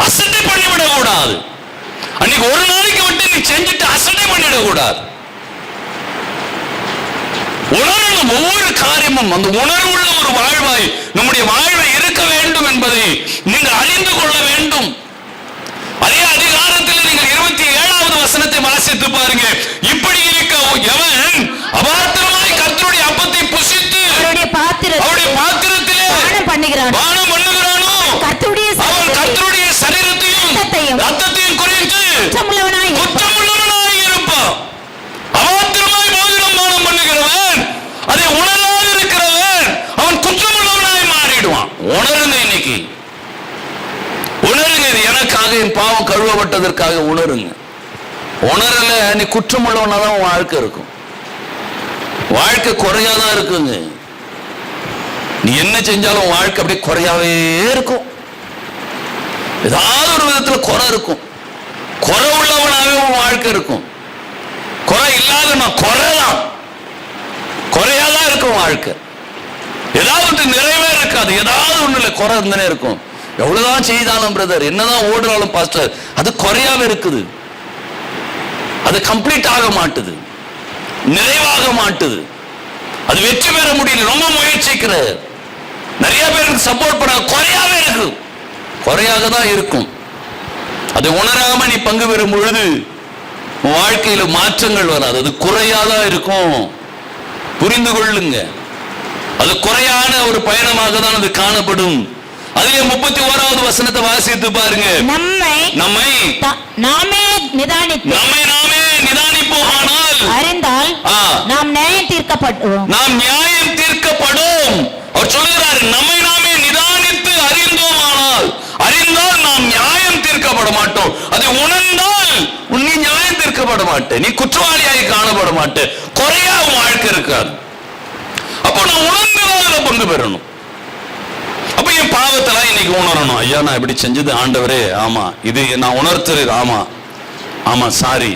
அசட்டை பண்ணிவிட கூடாது. அன்னைக்கு ஒரு நாளைக்கு விட்டு நீ செஞ்சுட்டு அசட்டை பண்ணிவிட கூடாது. உணரணும். ஒவ்வொரு காரியமும் அந்த உணர்வுள்ள ஒரு வாழ்வாய் நம்முடைய வாழ்வை இருக்க வேண்டும் என்பதை நீங்கள் அறிந்து கொள்ள வேண்டும். அதே அதிகாரத்தில் நீங்கள் 27வது வசனத்தை வாசித்து பாருங்க. இப்படி இருக்க எவன் அபாத்திரமாய் கர்த்தருடைய அப்பத்தை புசித்து அவருடைய பாத்திரத்திலே பானம் பண்ணுகிறானோ அவன் கர்த்தருடைய சரீரத்தையும் ரத்தத்தையும் குறித்து குற்றமுள்ளவனாய் இருப்பான். அபாத்திரமாய் போஜனம் பானம் பண்ணுகிறவன், அதை உணராது இருக்கிறவன், அவன் குற்றமுள்ளவனாய் மாறிடுவான். உணருங்க, இன்னைக்கு உணருங்க. இது எனக்காக என் பாவம் கழுவப்பட்டதற்காக உணருங்க. உணரல நீ குற்றமுள்ளவனாதான் உன் வாழ்க்கை இருக்கும். வாழ்க்கை குறையாதான் இருக்குங்க. நீ என்ன செஞ்சாலும் வாழ்க்கை அப்படியே குறையாவே இருக்கும். ஏதாவது ஒரு விதத்துல குறை இருக்கும். குறை உள்ளவனாவே உன் வாழ்க்கை இருக்கும். குறை இல்லாத குறைதான், குறையாதான் இருக்கும் வாழ்க்கை. ஏதாவது நிறைவே இருக்காது. ஏதாவது ஒண்ணு இல்லை, குறை இருந்தனே இருக்கும். எவ்வளவுதான் செய்தாலும் பிரதர், என்னதான் ஓடுறாலும் பாஸ்டர், அது குறையாவே இருக்குது. அது கம்ப்ளீட் ஆக மாட்டுது, நிறைவாக மாட்டுது. அது வெற்றி பெற முடியல. ரொம்ப முயற்சிக்கிற நிறைய பேருக்கு சப்போர்ட் பண்ண குறையாவே இருக்கு, குறையாக தான் இருக்கும். அதை உணராம நீ பங்கு பெறும் பொழுது வாழ்க்கையில மாற்றங்கள் வராது. அது குறையாதான் இருக்கும். புரிந்து கொள்ளுங்க. அது குறையான ஒரு பயணமாக தான் அது காணப்படும். அதிலே 31வது வசனத்தை வாசித்து பாருங்க. நம்மை நாமே நிதானிப்போமானால் அறிந்தால் நாம் நியாயம் தீர்க்கப்படும். நாம் நியாயம் தீர்க்கப்படும். அவர் சொல்கிறார், நம்மை நாமே நிதானித்து அறிந்தோமானால், அறிந்தால் நாம் நியாயம் தீர்க்கப்பட மாட்டோம். அதை உணர்ந்தால் நீ நியாயம் தீர்க்கப்பட மாட்டே, நீ குற்றவாளியாய் காணப்பட மாட்டே, குறையா வாழ்க்கை இருக்காது. அப்போ நான் உணர்ந்ததாக பங்கு பெறணும். அப்ப என் பாவத்தெல்லாம் இன்னைக்கு உணரணும். ஐயா நான் இப்படி செஞ்சது ஆண்டவரே, ஆமா இது நான் உணர்த்துறேன், ஆமா ஆமா சாரி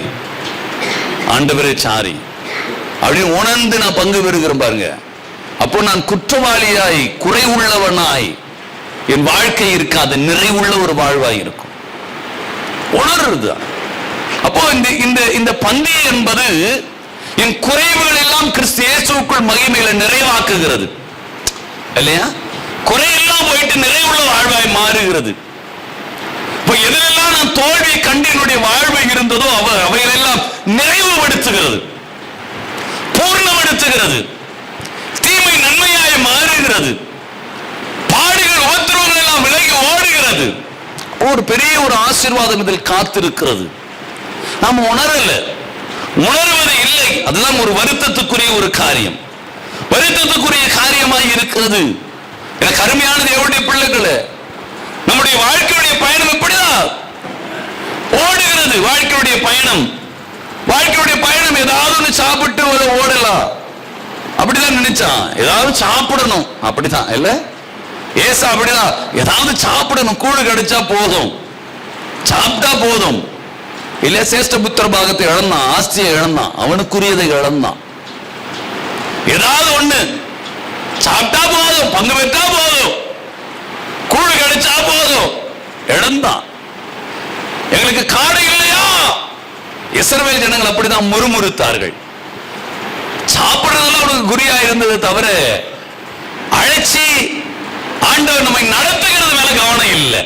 ஆண்டவரே சாரி அப்படின்னு உணர்ந்து நான் பங்கு பெறுகிறேன் பாருங்க. அப்போ நான் குற்றவாளியாய் குறை உள்ளவனாய் என் வாழ்க்கை இருக்காது, நிறைவுள்ள ஒரு வாழ்வாய் இருக்கும். உணர்றது. அப்போ இந்த பந்தி என்பது என் குறைவுகள் எல்லாம் கிறிஸ்து இயேசுவுக்குள் மகிமையில நிறைவாக்குகிறது இல்லையா? குறையெல்லாம் போயிட்டு நிறைவுள்ள வாழ்வாய் மாறுகிறது. இப்போ எதிலெல்லாம் நான் தோல்வி கண்டு என்னுடைய வாழ்வை இருந்ததோ அவைகளெல்லாம் நிறைவுபடுத்துகிறது, பூர்ணப்படுத்துகிறது, தீமை நன்மையாய் மாறுகிறது, பாடுகள் உபத்திரவங்கள் எல்லாம் விலகி ஓடுகிறது. ஒரு பெரிய ஒரு ஆசீர்வாதம் இதில் காத்திருக்கிறது. நாம் உணர்வது இல்லை. அதுதான் ஒரு வருத்தத்துக்குரிய ஒரு காரியம், வருத்தத்துக்குரிய காரியமாய் இருக்கிறது. எனக்கு அருமையான தேவனுடைய பிள்ளைகளே, நம்முடைய வாழ்க்கையுடைய பயணம் எப்படிதான் ஓடுகிறது. வாழ்க்கையுடைய பயணம் ஏதாவது ஒன்று சாப்பிட்டு ஓடலாம் அப்படிதான் நினைச்சான். ஏதாவது சாப்பிடணும் அப்படிதான் இல்ல? ஏசா அப்படிதான், ஏதாவது சாப்பிடணும், கூடு கிடைச்சா போதும், சாப்பிட்டா போதும். இல்ல சேஷ்ட புத்திர பாகத்தை இழந்தான், ஆஸ்தியை இழந்தான், அவனுக்குரியதை இழந்தான். ஏதாவது ஒண்ணு சாப்பிட்டா போதும், பங்கு பெற்றா போதும், கூடு கிடைச்சா போதும், இழந்தான். எங்களுக்கு காடு இல்லையா? இஸ்ரவேல் ஜனங்கள் அப்படிதான் முறுமுறுத்தார்கள். சாப்பிடுறதுல அவனுக்கு குறியா இருந்தது தவிர அழைச்சி ஆண்டவர் நம்மை நடத்துகிறது மேல கவனம் இல்லை.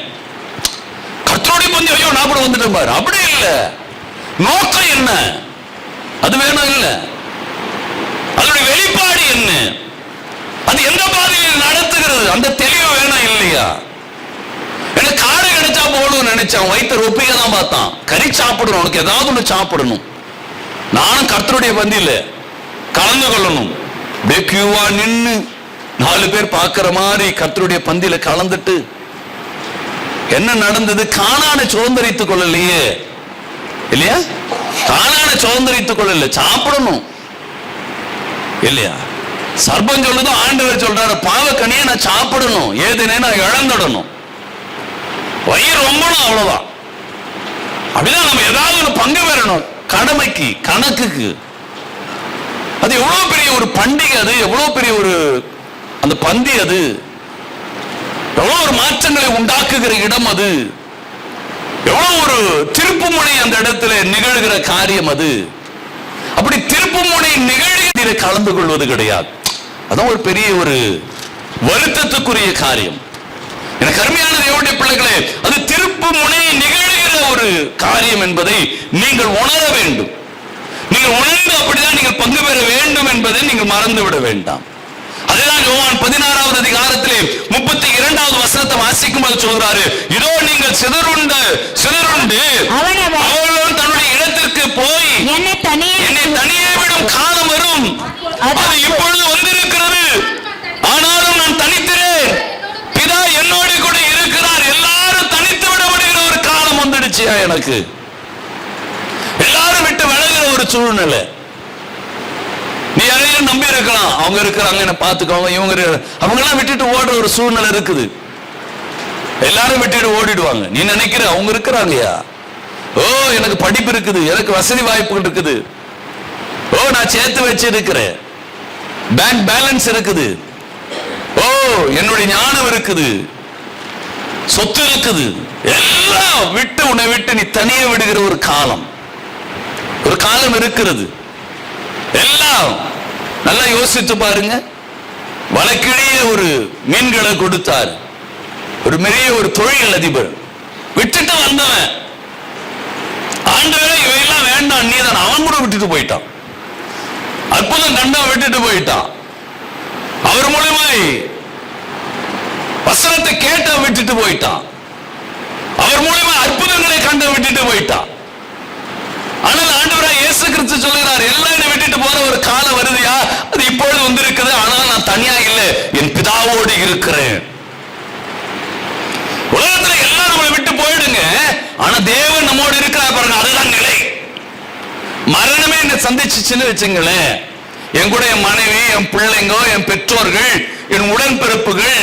கர்த்தருடைய பந்தி, ஐயோ நான் கூட வந்துட்டேன் பாரு, அப்படி இல்லை. நோக்கம் என்ன? அது வேணும் இல்ல? அதனுடைய வெளிப்பாடு என்ன? அது எந்த பாதையில் நடத்துகிறது? அந்த தெளிவு வேணும் இல்லையா? எனக்கு காடு கிடைச்சா போடும் நினைச்சான், வயிற்று ஒப்பிக்க தான் பார்த்தான். கறி சாப்பிடணும், உனக்கு ஏதாவது ஒண்ணு சாப்பிடணும். நானும் கர்த்தருடைய பந்தியில கலந்து கொள்ளணும். கியூவா நின்று 4 பேர் பார்க்கிற மாதிரி கர்த்தருடைய பந்தியில கலந்துட்டு என்ன நடந்தது? கானான சுதந்திரித்துக் கொள்ளலையே இல்லையா? கானான சுதந்திரித்துக் கொள்ளல, சாப்பிடணும் இல்லையா? சர்பம் சொல்லுதோ ஆண்டவர் சொல்றாரு, பாவக்கனியை நான் சாப்பிடணும், ஏதுனே நான் இழந்துடணும், வயிறு ரொம்பணும், அவ்வளவுதான். அப்படிதான் நம்ம ஏதாவது ஒரு பங்கு பெறணும், கடமைக்கு கணக்குக்கு. அது எவ்வளவு பெரிய ஒரு பண்டிகை, அது எவ்வளவு பெரிய ஒரு அந்த பந்தி, அது எவ்வளவு ஒரு மாற்றங்களை உண்டாக்குகிற இடம், அது எவ்வளவு ஒரு திருப்புமுனை அந்த இடத்துல நிகழ்கிற காரியம். அது அப்படி திருப்புமுனை நிகழ்கிற கலந்து கொள்வது கிடையாது. அதான் ஒரு பெரிய ஒரு வருத்தத்துக்குரிய காரியம். எனக்கு அருமையான தேவனுடைய பிள்ளைகளே, அது திருப்புமுனை நிகழ்கிற ஒரு காரியம் என்பதை நீங்கள் உணர வேண்டும். நீங்கள் உணர்ந்து அப்படிதான் நீங்கள் பங்கு பெற வேண்டும் என்பதை நீங்கள் மறந்து விட வேண்டாம். அதுதான் யோவான் 16வது அதிகாரத்திலே 32வது வசனத்தை வாசிக்கும் போது சொல்றாரு, இதோ நீங்கள் சிதறுண்டு அவர்களும் தன்னுடைய இடத்திற்கு போய் என்னை தனியே விடும் காலம் வரும், அது இப்பொழுது வந்திருக்கிறது, ஆனாலும் நான் தனித்திரேன், பிதா என்னோடு கூட இருக்கிறார். எல்லாரும் தனித்து விடப்படுகிற ஒரு காலம் வந்துடுச்சு. எனக்கு எல்லாரும் விட்டு விலகுற ஒரு சூழ்நிலை. நீ யாரையும் நம்பி இருக்கலாம், அவங்க இருக்கிறாங்க என்ன பாத்துக்கோங்க, இவங்க அவங்க எல்லாம் விட்டுட்டு ஓடுற ஒரு சூழ்நிலை இருக்குது. எல்லாரும் விட்டுட்டு ஓடிடுவாங்க. நீ நினைக்கிற அவங்க இருக்கிறாங்கயா, ஓ எனக்கு படிப்பு இருக்குது, எனக்கு வசதி வாய்ப்புகள் இருக்குது, ஓ நான் சேர்த்து வச்சு இருக்கிறேன், பேங்க் பேலன்ஸ் இருக்குது, ஓ என்னுடைய ஞானம் இருக்குது, சொத்து இருக்குது, எல்லாம் விட்டு உன்னை விட்டு நீ தனியே விடுகிற ஒரு காலம் இருக்கிறது. எல்லாம் நல்லா யோசித்து பாருங்க. வழக்கிடையே ஒரு மீன்களை கொடுத்தார் ஒரு பெரிய ஒரு தொழில் அதிபர், விட்டுட்டு வந்தவன், ஆண்டவரே இவையெல்லாம் வேண்டாம் நீதான், அவன் கூட விட்டுட்டு போயிட்டான். அற்புதம் கண்டா விட்டுட்டு போயிட்டான். அவர் மூலமாய் வசனத்தை கேட்ட விட்டுட்டு போயிட்டான். அவர் மூலமா அற்புதங்களை கண்ட விட்டுட்டு போயிட்டான். ஆனால் ஆண்டவராய் இயேசு கிறிஸ்து சொல்கிறார், எல்லாம் என்னை விட்டுட்டு போற ஒரு காலம் வருதுயா, அது இப்பொழுது வந்திருக்குது, ஆனால் நான் தனியா இல்லை, என் பிதாவோடு இருக்கிறேன். உலகத்துல எல்லாம் நம்மளை விட்டு போயிடுங்க, ஆனா தேவன் நம்மோடு இருக்கிறார் பாருங்க, அதுதான் நிலை. மரணமே என்ன சந்திச்சுன்னு வச்சுங்களேன், என் கூட என் மனைவி, என் பிள்ளைங்க, என் பெற்றோர்கள், என் உடன்பிறப்புகள்,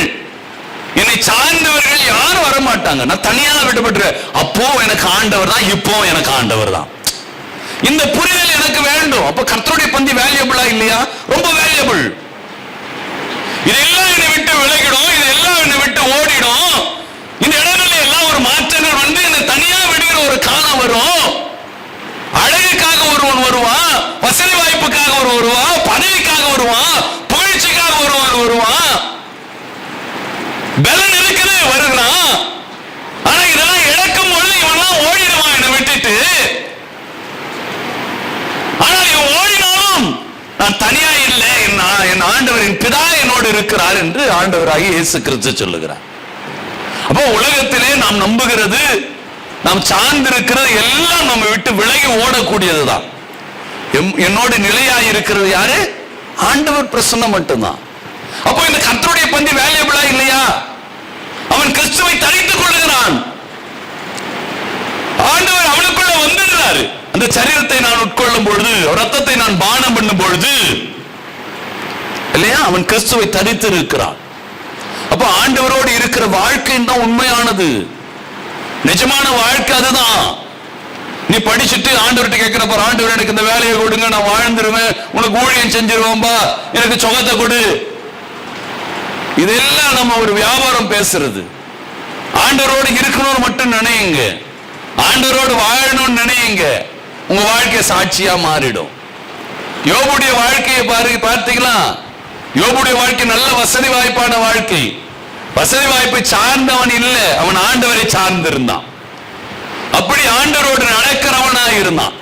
என்னை சார்ந்தவர்கள் யாரும் வரமாட்டாங்க. நான் தனியாக விட்டுப்பட்டு, அப்போ எனக்கு ஆண்டவர் தான், இப்போ எனக்கு ஆண்டவர் தான். இந்த புரிதல் எனக்கு வேண்டும். அப்ப கர்த்தருடைய பந்தி வேல்யூபிளா இல்லையா? ரொம்ப வேல்யூபிள். இதெல்லாம் என்னை விட்டு விலகிடும், இதெல்லாம் என்னை விட்டு ஓடிடும். இந்த இடங்கள்ல எல்லாம் ஒரு மாற்றங்கள் வந்து என்னை தனியா விடுகிற ஒரு காலம் வரும். வருவான், வசதி வாய்ப்புக்காக ஒரு வருவான், பதவிக்காக வருவான், புகழ்ச்சிக்காக ஒருவன் வருவான், பலன் இருக்குது வருகிறான். ஆனா இதெல்லாம் இழக்கும் பொழுது இவன்லாம் ஓடிடுவான் என்னை விட்டுட்டு. ஆனால் இவன் ஓடினாலும் நான் தனியா இல்லை, என் ஆண்டவரின் பிதா என்னோடு இருக்கிறார் என்று ஆண்டவராகிய இயேசு கிறிஸ்து சொல்லுகிறார். அப்போ உலகத்திலே நாம் நம்புகிறது, நாம் சார்ந்திருக்கிறது எல்லாம் நம்ம விட்டு விலகி ஓடக்கூடியதுதான். என்னோடு நிலையாய் இருக்கிறது யாரு? ஆண்டவர் பிரசன்னம் மட்டும்தான். அப்போ இந்த கர்த்தருடைய பந்தி வேல்யூபிளா இல்லையா? அவன் கிறிஸ்துவை தரித்துக் கொள்ளுகிறான். ஆண்டவர் அவனுக்குள்ள வந்துடுறாரு. அந்த சரீரத்தை நான் உட்கொள்ளும் பொழுது, ரத்தத்தை நான் பானம் பண்ணும் பொழுது இல்லையா, அவன் கிறிஸ்துவை தரித்து இருக்கிறான். அப்ப ஆண்டவரோடு இருக்கிற வாழ்க்கை தான் உண்மையானது, நிஜமான வாழ்க்கை அதுதான். நீ படிச்சுட்டு ஆண்டவர்கிட்ட கேட்கிறப்ப, ஆண்டவர் எனக்கு இந்த வேலையை கொடுங்க, நான் வாழ்ந்துருவேன், உனக்கு ஊழியம் செஞ்சிருவோம்பா, எனக்கு சொகத்தை கொடு, இதெல்லாம் நம்ம ஒரு வியாபாரம் பேசுறது. ஆண்டவரோடு இருக்கணும்னு மட்டும் நினையுங்க, ஆண்டவரோடு வாழணும்னு நினையுங்க, உங்க வாழ்க்கை சாட்சியா மாறிடும். யோபுடைய வாழ்க்கையை பார்த்தீங்களா? யோபுடைய வாழ்க்கை நல்ல வசதி வாய்ப்பான வாழ்க்கை. வசதி வாய்ப்பை சார்ந்தவன் இல்லை, அவன் ஆண்டவரை சார்ந்திருந்தான். அப்படி ஆண்டவரோடு நடக்கிறவனா இருந்தான்.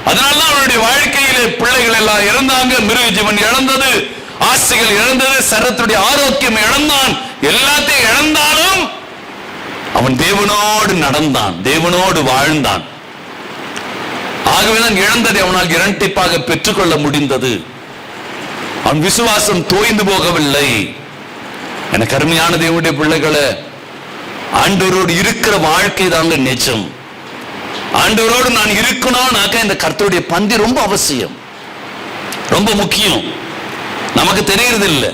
அதனாலதான் அவனுடைய வாழ்க்கையிலே பிள்ளைகள் எல்லாம் இறந்தாங்க, மிருக ஜீவன் இழந்தது, ஆசைகள் இழந்தது, சரத்துடைய ஆரோக்கியம் இழந்தான். எல்லாத்தையும் இழந்தாலும் அவன் தேவனோடு நடந்தான், தேவனோடு வாழ்ந்தான். ஆகவேதான் இழந்ததை அவனால் இரட்டிப்பாக பெற்றுக்கொள்ள முடிந்தது. அவன் விசுவாசம் தோய்ந்து போகவில்லை. எனக்கு அருமையான தேவனுடைய பிள்ளைகளை, ஆண்டவரோடு இருக்கிற வாழ்க்கை தாங்க நிஜம். ஆண்டவரோடு நான் இருக்கணும்னாக்க இந்த கர்த்தருடைய பந்தி ரொம்ப அவசியம், ரொம்ப முக்கியம். நமக்கு தெரியறது இல்லை,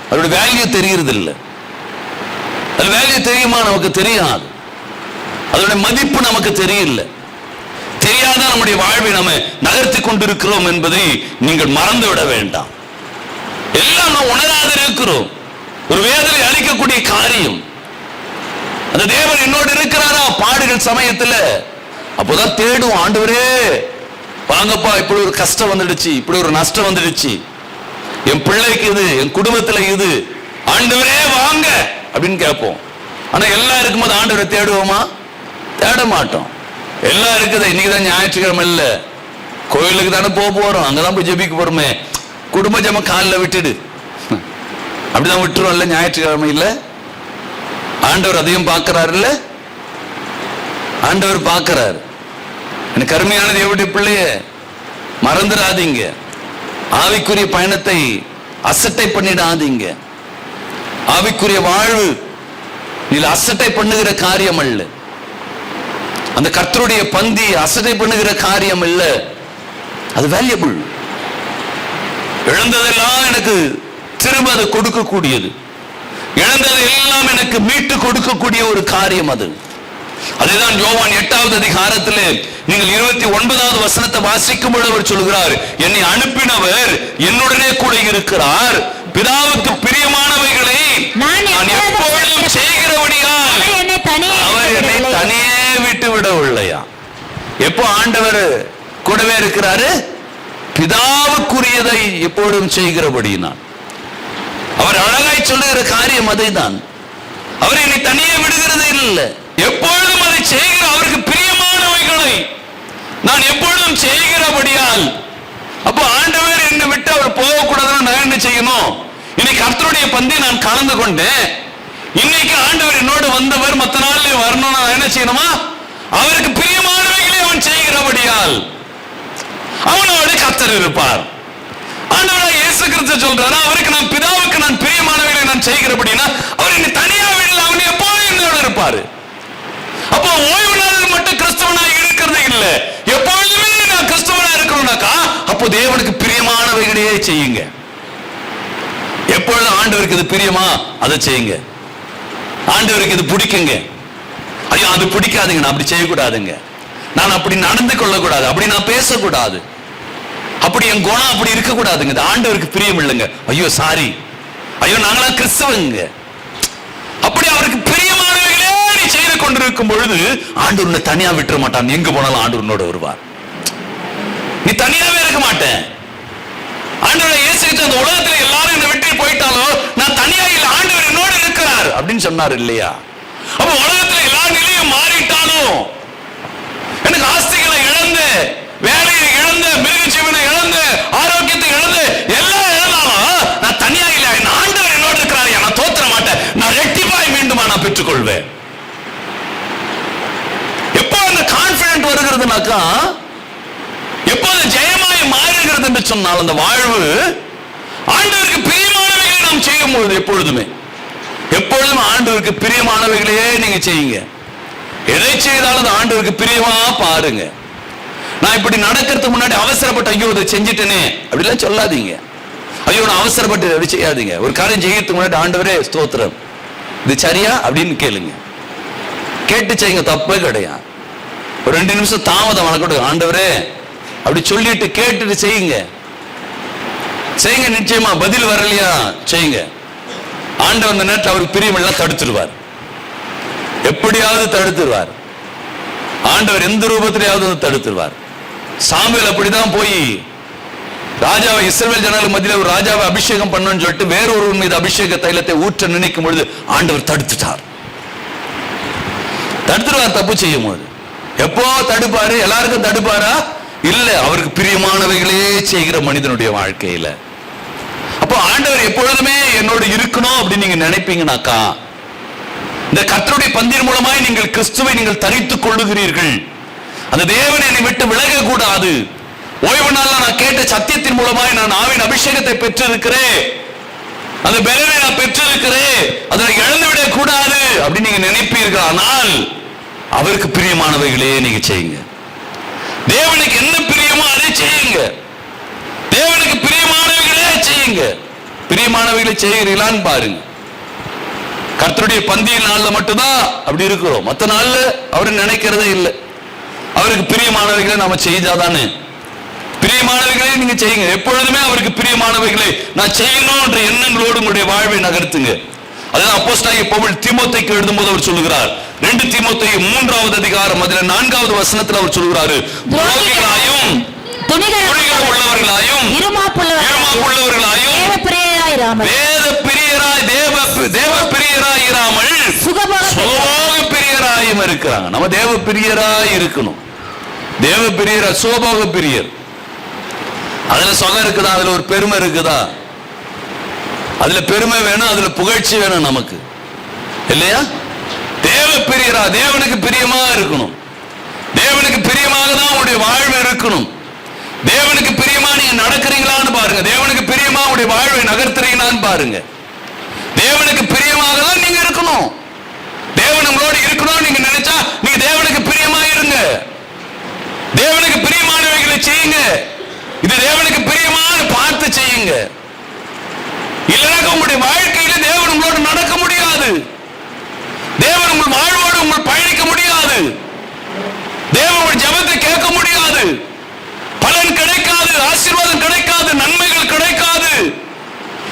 அதோட வேல்யூ தெரியறது இல்லை. அது வேல்யூ தெரியுமா? நமக்கு தெரியாது. அதோட மதிப்பு நமக்கு தெரியல. தெரியாத நம்முடைய வாழ்வை நம்ம நகர்த்தி கொண்டிருக்கிறோம் என்பதை நீங்கள் மறந்து விட வேண்டாம். எல்லாம் நாம் உணராத இருக்கிறோம். ஒரு வேதனை அளிக்கக்கூடிய காரியம். அந்த தேவன் என்னோடு இருக்கிறாரா பாடுகள் சமயத்துல, அப்போதான் தேடும், ஆண்டவரே வாங்கப்பா, இப்படி ஒரு கஷ்டம் வந்துடுச்சு, இப்படி ஒரு நஷ்டம் வந்துடுச்சு, என் பிள்ளைக்கு இது, என் குடும்பத்துல இது, ஆண்டவரே வாங்க அப்படின்னு கேட்போம். ஆனா எல்லாம் இருக்கும்போது ஆண்டவரை தேடுவோமா? தேட மாட்டோம். எல்லாம் இருக்குது. இன்னைக்குதான் ஞாயிற்றுக்கிழமை இல்ல, கோயிலுக்கு தானே போறோம், அங்கதான் போய் ஜெபிக்க போறோமே, குடும்ப ஜெபம் காலில் விட்டுடு, அப்படிதான் விட்டுரும் இல்ல ஞாயிற்றுக்கிழமை இல்ல. ஆண்டவர் அதையும் பார்க்கிறாரு இல்ல, ஆண்டவர் பார்க்கிறார். எனக்கு அருமையானது எப்படி பிள்ளைய மறந்துடாதீங்க. ஆவிக்குரிய பயணத்தை அசட்டை பண்ணிடாதீங்க. ஆவிக்குரிய வாழ்வு நீ அசட்டை பண்ணுகிற காரியம் அல்ல. அந்த கர்த்தருடைய பந்தி அசட்டை பண்ணுகிற காரியம் இல்ல, அது வேல்யூபிள். இழந்ததெல்லாம் எனக்கு திரும்ப அதை கொடுக்கக்கூடியது, இழந்ததை எல்லாம் எனக்கு மீட்டு கொடுக்கக்கூடிய ஒரு காரியம் அது. அதுதான் யோவான் 8வது அதிகாரத்திலே நீங்கள் 29வது வசனத்தை வாசிக்கும் பொழுது அவர் சொல்கிறார், என்னை அனுப்பினவர் என்னுடனே கூட இருக்கிறார், பிதாவுக்கு பிரியமானவைகளை நான் எப்பொழுதும் செய்கிறபடியால் அவர் என்னை தனியே விட்டு விடவில்லையா. எப்போ ஆண்டவர் கூடவே இருக்கிறாரு? பிதாவுக்குரியதை எப்பொழுதும் செய்கிறபடியினால். அவர் அழகாய் சொல்லுகிற காரியம் அதைதான். அவர் என்னை தனியே விடுகிறது இல்லை, எப்பொழுதும் அதை செய்கிற அவருக்கு பிரியமானவைகளை நான் எப்பொழுதும் செய்கிறபடியால். அப்போ ஆண்டவர் என்னை விட்டு அவர் போகக்கூடாதுன்னு நான் என்ன செய்யணும்? இன்னைக்கு கர்த்தருடைய பந்தி நான் கலந்து கொண்டேன், இன்னைக்கு ஆண்டவர் என்னோடு வந்தவர் மற்ற நாள்ல வரணும், நான் என்ன செய்யணுமா? அவருக்கு பிரியமானவைகளை அவன் செய்கிறபடியால் அவனோடு கர்த்தர் இருப்பார். ஆண்டவராக இயேசு கிறிஸ்து சொல்றாரு, அவருக்கு நான் பிதாவுக்கு நான் பிரியமானவைகளை நான் செய்கிறபடினா அவர் என்னை தனியா விடல, அவன் எப்போதும் என்னோட இருப்பாரு. அப்போ ஓய்வு நாள் மட்டும் கிறிஸ்தவனாக இருக்கிறது இல்ல, எப்பொழுதுமே நான் கிறிஸ்தவனா இருக்கணும்னாக்கா அப்போ தேவனுக்கு பிரியமானவைகளையே செய்யுங்க. எப்பொழுதும் ஆண்டவருக்கு இது பிரியமா அதை செய்யுங்க. ஆண்டவருக்கு இது பிடிக்குங்க, ஐயோ அது பிடிக்காதுங்க, நான் அப்படி செய்யக்கூடாதுங்க, நான் அப்படி நடந்து கொள்ளக்கூடாது, அப்படி நான் பேசக்கூடாது, அப்படி என் குணம் அப்படி இருக்கக்கூடாதுங்க, இது ஆண்டவருக்கு பிரியம் இல்லைங்க, ஐயோ சாரி, ஐயோ நாங்களாம் கிறிஸ்தவங்க. அப்படி அவருக்கு பிரியமானவைகளே நீ செய்து கொண்டிருக்கும் பொழுது ஆண்டவர் உன்னை தனியா விட்டுற மாட்டான், எங்க போனாலும் ஆண்டவர் உன்னோட வருவார். நீ நீ தனியாவே இருக்க மாட்டேன். ஆண்டவர் இயேசு கிறிஸ்து அந்த உலகத்துல எல்லாரும் என்னை விட்டு போயிட்டாலும் நான் தனியா இல்ல, ஆண்டவர் என்னோடு இருக்கிறார் அப்படின்னு சொன்னார் இல்லையா? அப்ப உலகத்துல எல்லா நிலையும் மாறிட்டாலும், எனக்கு ஆஸ்திகளை இழந்து, வேலையை இழந்து, மிருக ஜீவனை இழந்து, ஆரோக்கியத்தை இழந்து, எல்லாம் இழந்தாலும் நான் தனியா இல்ல, என் ஆண்டவர் என்னோடு இருக்கிறார், நான் தோற்ற மாட்டேன், நான் ரெட்டிப்பாய் மீண்டுமா நான் பெற்றுக்கொள்வேன். எப்போ அந்த கான்பிடன்ட் வருகிறதுனாக்கா, எப்போது ஜெயமாய் மாறுகிறது என்று சொன்னால் அந்த வாழ்வு ஆண்டவருக்கு பிரியமானவைகளை நாம் செய்யும் பொழுது எப்பொழுதும் ஆண்டவருக்கு பிரியமானவைகளையே நீங்க செய்யுங்க. எதை செய்தாலும் அந்த ஆண்டவருக்கு பிரியமா பாருங்க. நான் இப்படி நடக்கிறதுக்கு முன்னாடி அவசரப்பட்டு ஐயோ இதை செஞ்சிட்டேனே அப்படிலாம் சொல்லாதீங்க. ஐயோ நான் அவசரப்பட்டு அப்படி செய்யாதீங்க. ஒரு காரியம் செய்யறதுக்கு முன்னாடி ஆண்டவரே ஸ்தோத்திரம், இது சரியா அப்படின்னு கேளுங்க. கேட்டு செய்யுங்க, தப்பே கிடையாது. ஒரு 2 நிமிஷம் தாமதம் வணக்கம் ஆண்டவரே அப்படி சொல்லிட்டு கேட்டுட்டு செய்யுங்க. நிச்சயமா பதில் வரலையா செய்யுங்க. ஆண்டவர் அந்த நேரத்தில் அவருக்கு பிரியமெல்லாம் தடுத்துருவார், எப்படியாவது தடுத்துருவார். ஆண்டவர் எந்த ரூபத்திலேயாவது தடுத்துருவார். சாமுவேல் அப்படிதான் போய் ராஜாவை, இஸ்ரவேல் ஜனங்களுக்கு மத்தியில் ஒரு ராஜாவை அபிஷேகம் பண்ணணும்னு சொல்லிட்டு வேறொருவர் மீது அபிஷேக தைலத்தை ஊற்ற நினைக்கும் பொழுது ஆண்டவர் தடுத்துட்டார். தடுத்துருவார் தப்பு செய்யும் போது. எப்போ தடுப்பாரு? எல்லாருக்கும் தடுப்பாரா? இல்ல, அவருக்கு பிரியமானவைகளே செய்கிற மனிதனுடைய வாழ்க்கையில. அப்போ ஆண்டவர் எப்பொழுதுமே என்னோடு இருக்கணும் அப்படின்னு நீங்க நினைப்பீங்கன்னாக்கா, இந்த கர்த்தருடைய பந்தியின் மூலமாய் நீங்கள் கிறிஸ்துவை நீங்கள் தரித்துக் கொள்ளுகிறீர்கள். அந்த தேவனை என்னை விட்டு விலக கூடாது. ஓய்வு நாள்ல நான் கேட்ட சத்தியத்தின் மூலமாய் நான் ஆவின் அபிஷேகத்தை பெற்றிருக்கிறேன், அந்த பலனை நான் பெற்றிருக்கிறேன், அதை இழந்துவிடக் கூடாது அப்படின்னு நீங்க நினைப்பீர்கள். ஆனால் அவருக்கு பிரியமானவைகளே நீங்க செய்யுங்க. தேவனுக்கு என்ன பிரியமோ அதை செய்யுங்க. தேவனுக்கு பிரியமானவைகளே செய்யுங்க. பிரியமானவைகளை செய்கிறீங்களான்னு பாருங்க. கர்த்தருடைய பந்தியின் நாள்ல மட்டும்தான் அப்படி இருக்கிறோம், மற்ற நாள்ல அவரு நினைக்கிறதே இல்லை. அவருக்கு பிரியமானவைகளை நாம செய்தாதானே. பிரியமானவைகளை நீங்க செய்யுங்க. எப்பொழுதுமே அவருக்கு பிரியமானவைகளை நான் செய்யணும் என்ற எண்ணங்களோடு உங்களுடைய வாழ்வை நகர்த்துங்க. அதான் அப்போஸ்தலனாகிய பவுல் தீமோத்தேயுக்கு எழுதும்போது அவர் சொல்லுகிறார், 2 தீமோத்தேயு 3வது அதிகாரம் அதில் 4வது வசனத்தில் அவர் சொல்லுகிறாரு, துரோகிகளாயும் துணிகரம் உள்ளவர்களாயும் இருமாப்புள்ளவர்களாயும் வேத பிரியராய் இராமல் சுகபோக பிரியராயும் இருக்கிறாங்க. நம்ம தேவ பிரியராய் இருக்கணும். தேவ பிரியரா, சுகபோக பிரியர். அதுல சுகம் இருக்குதா? அதுல ஒரு பெருமை இருக்குதா? அதுல பெருமை வேணும், அதுல புகழ்ச்சி வேணும் நமக்கு, இல்லையா? தேவ பிரியரா, தேவனுக்கு பிரியமா இருக்கணும். தேவனுக்கு பிரியமாக தான் உங்களுடைய வாழ்வு இருக்கணும். தேவனுக்கு பிரியமா நீங்க நடக்கிறீங்களான்னு பாருங்க. தேவனுக்கு பிரியமா உங்களுடைய வாழ்வை நகர்த்துறீங்களான்னு பாருங்க. தேவனுக்கு பிரியமாக தான் நீங்க இருக்கணும். தேவன் உங்களோடு இருக்கணும் நீங்க நினைச்சா நீங்க தேவனுக்கு பிரியமா இருங்க. தேவனுக்கு பிரியமானவைகளை செய்யுங்க. இது தேவனுக்கு பிரியமான பார்த்து செய்யுங்க. இல்லைனாக்க உங்களுடைய வாழ்க்கையில தேவன் உங்களோடு நடக்க முடியாது. தேவன் உங்கள் வாழ்வோடு உங்கள் பயணிக்க முடியாது. தேவன் உங்கள் ஜெபத்தை கேட்க முடியாது. பலன் கிடைக்காது, ஆசீர்வாதம் கிடைக்காது, நன்மைகள் கிடைக்காது.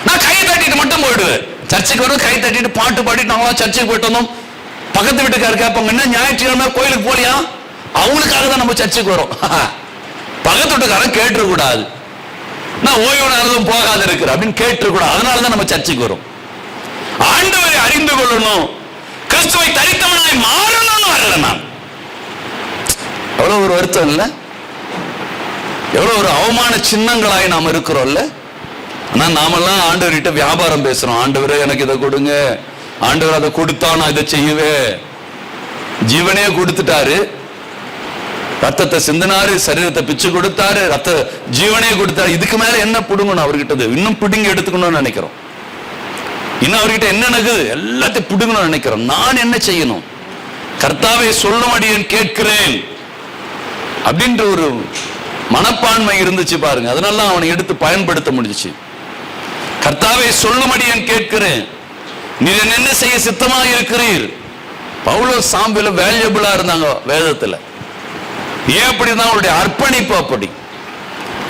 நான் கை தட்டிட்டு மட்டும் போயிடுவேன். சர்ச்சைக்கு வரும், கை தட்டிட்டு பாட்டு பாடிட்டு நாங்களாம் சர்ச்சைக்கு போயிட்டு வந்தோம். பக்கத்து வீட்டுக்காரர் கேட்பாங்க, என்ன ஞாயிற்றுக்கிழமை கோயிலுக்கு போலியா? அவங்களுக்காக தான் நம்ம சர்ச்சைக்கு வரோம். பக்கத்து வீட்டுக்காரன் கேட்டுக்கூடாது, நான் ஓய்வு நேரம் போகாத இருக்கிற அப்படின்னு கேட்டுக்கூடாது. அதனாலதான் நம்ம சர்ச்சைக்கு வரும். ஆண்டவரை அறிந்து கொள்ளணும், கிறிஸ்துவை தரித்தவனாய் மாறணும். வரல நான் எவ்வளவு ஒரு வருத்தம் இல்ல, எவ்வளவு ஒரு அவமான சின்னங்களாய் நாம் இருக்கிறோம்ல. ஆனா நாமெல்லாம் ஆண்டவர்கிட்ட வியாபாரம் பேசுறோம். ஆண்டவரே எனக்கு இதை கொடுங்க, ஆண்டவர் அதை கொடுத்தா நான் இதை செய்வேன். ஜீவனே கொடுத்துட்டாரு, ரத்தத்தை சிந்தினாரு, சரீரத்தை பிச்சு கொடுத்தாரு, ரத்த ஜீவனே கொடுத்தாரு. இதுக்கு மேல என்ன பிடுங்கணும் அவர்கிட்ட? இன்னும் பிடுங்கி எடுத்துக்கணும்னு நினைக்கிறோம். இன்னும் அவர்கிட்ட என்ன நடக்குது? எல்லாத்தையும் பிடுங்கணும்னு நினைக்கிறோம். நான் என்ன செய்யணும்? கர்த்தாவை சொல்லும்படியேன் கேட்கிறேன் அப்படின்ற ஒரு மனப்பான்மை இருந்துச்சு பாருங்க. அதனால அவனை எடுத்து பயன்படுத்த முடிஞ்சிச்சு. கர்த்தாவை சொல்லும்படியேன் கேட்கிறேன், நீர் என்ன செய்ய சித்தமாக இருக்கிறீர். பவுலும் சாம்பலும் வேல்யூபிளா இருந்தாங்க வேதத்துல. ஏன் அப்படின்னா அவருடைய அர்ப்பணிப்பு அப்படி.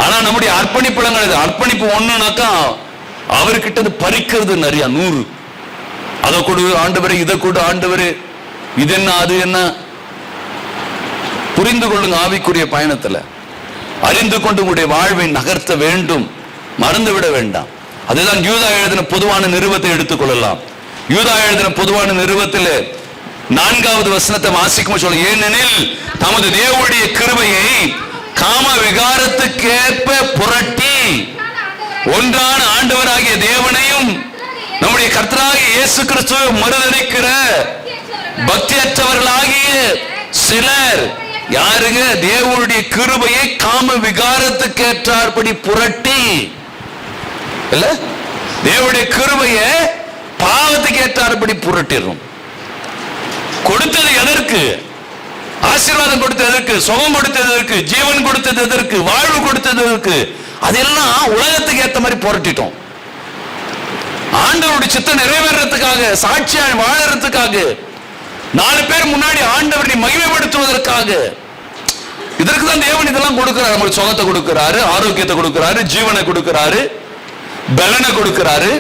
ஆனா நம்முடைய அர்ப்பணிப்பு அர்ப்பணிப்பு ஒண்ணுனாக்கா அவர்கிட்ட பறிக்கிறது நிறைய 100. அதை கொடு ஆண்டவரே, இதை கொடு ஆண்டவரே, இது என்ன அது என்ன. புரிந்து கொள்ளுங்க, ஆவிக்குரிய பயணத்துல அறிந்து கொண்டு உங்களுடைய வாழ்வை நகர்த்த வேண்டும், மறந்து விட வேண்டாம். அதுதான் யூதா எழுதின பொதுவான நிருபத்தை எடுத்துக்கொள்ளலாம். யூதா எழுதின பொதுவான நிருபத்தில் 4வது வசனத்தை வாசிக்கும் சொல்ல, ஏனெனில் தமது தேவனுடைய கிருபையை காம விகாரத்துக்கேற்ப புரட்டி ஒன்றான ஆண்டவராகிய தேவனையும் நம்முடைய கர்த்தராகிய இயேசு கிறிஸ்துவை மறுதலிக்கிற பக்தியற்றவர்களாகிய சிலர், யாருங்க? தேவனுடைய கிருபையை காம விகாரத்துக்கு ஏற்றாற்படி புரட்டி, இல்ல தேவனுடைய கிருபையை பாவத்துக்கு ஏற்றாற்படி புரட்டிடும். கொடுத்தது எதற்கு? ஆசீர்வாதம் கொடுத்தது எதற்கு? சுகம் கொடுத்தது எதற்கு? ஜீவன் கொடுத்தது எதற்கு? வாழ்வு கொடுத்தது எதற்கு? அதெல்லாம் உலகத்துக்கு ஏற்ற மாதிரி புரட்டிட்டோம். ஆண்டவருடைய சித்தம் நிறைவேறதுக்காக, சாட்சியாய் வாழறதுக்காக, 4 பேர் முன்னாடி ஆண்டவரை மகிமைப்படுத்துவதற்காக. இதற்கு தான் தேவன் இதெல்லாம் கொடுக்கிறார். நம்மளுக்கு சுகத்தை கொடுக்கிறாரு, ஆரோக்கியத்தை கொடுக்கிறாரு, ஜீவனை கொடுக்கிறாரு, பலனை கொடுக்கிறாரு,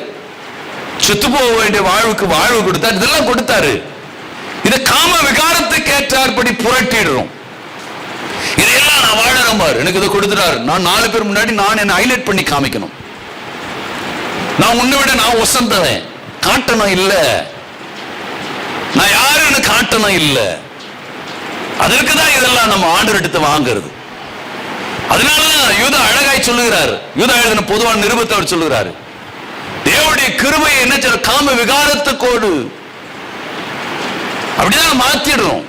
செத்து போக வேண்டிய வாழ்வுக்கு வாழ்வு கொடுத்தாரு, இதெல்லாம் கொடுத்தாரு. இதை காம விகாரத்துக்கு ஏற்றாற்படி புரட்டிடுறோம். இதையெல்லாம் நான் வாழறேன் பாரு, எனக்கு இதை கொடுத்துறாரு, நான் 4 பேர் முன்னாடி நான் என்ன ஹைலைட் பண்ணி காமிக்கணும், நான் உன்னை விட நான் ஒசந்தவன் காட்டணும் இல்ல, நான் யாருன்னு காட்டணும் இல்ல. அதற்குதான் இதெல்லாம் நம்ம ஆண்டவர் எடுத்து வாங்குறது. அதனாலதான் யூதா அழகாய் சொல்லுகிறார். யூதா எழுதின பொதுவான நிருபத்தை அவர் சொல்லுகிறாரு, தேவனுடைய கிருபையை என்ன சொல்ற, காம விகாரத்துக்கோடு அப்படிதான் மாத்திடுறோம்.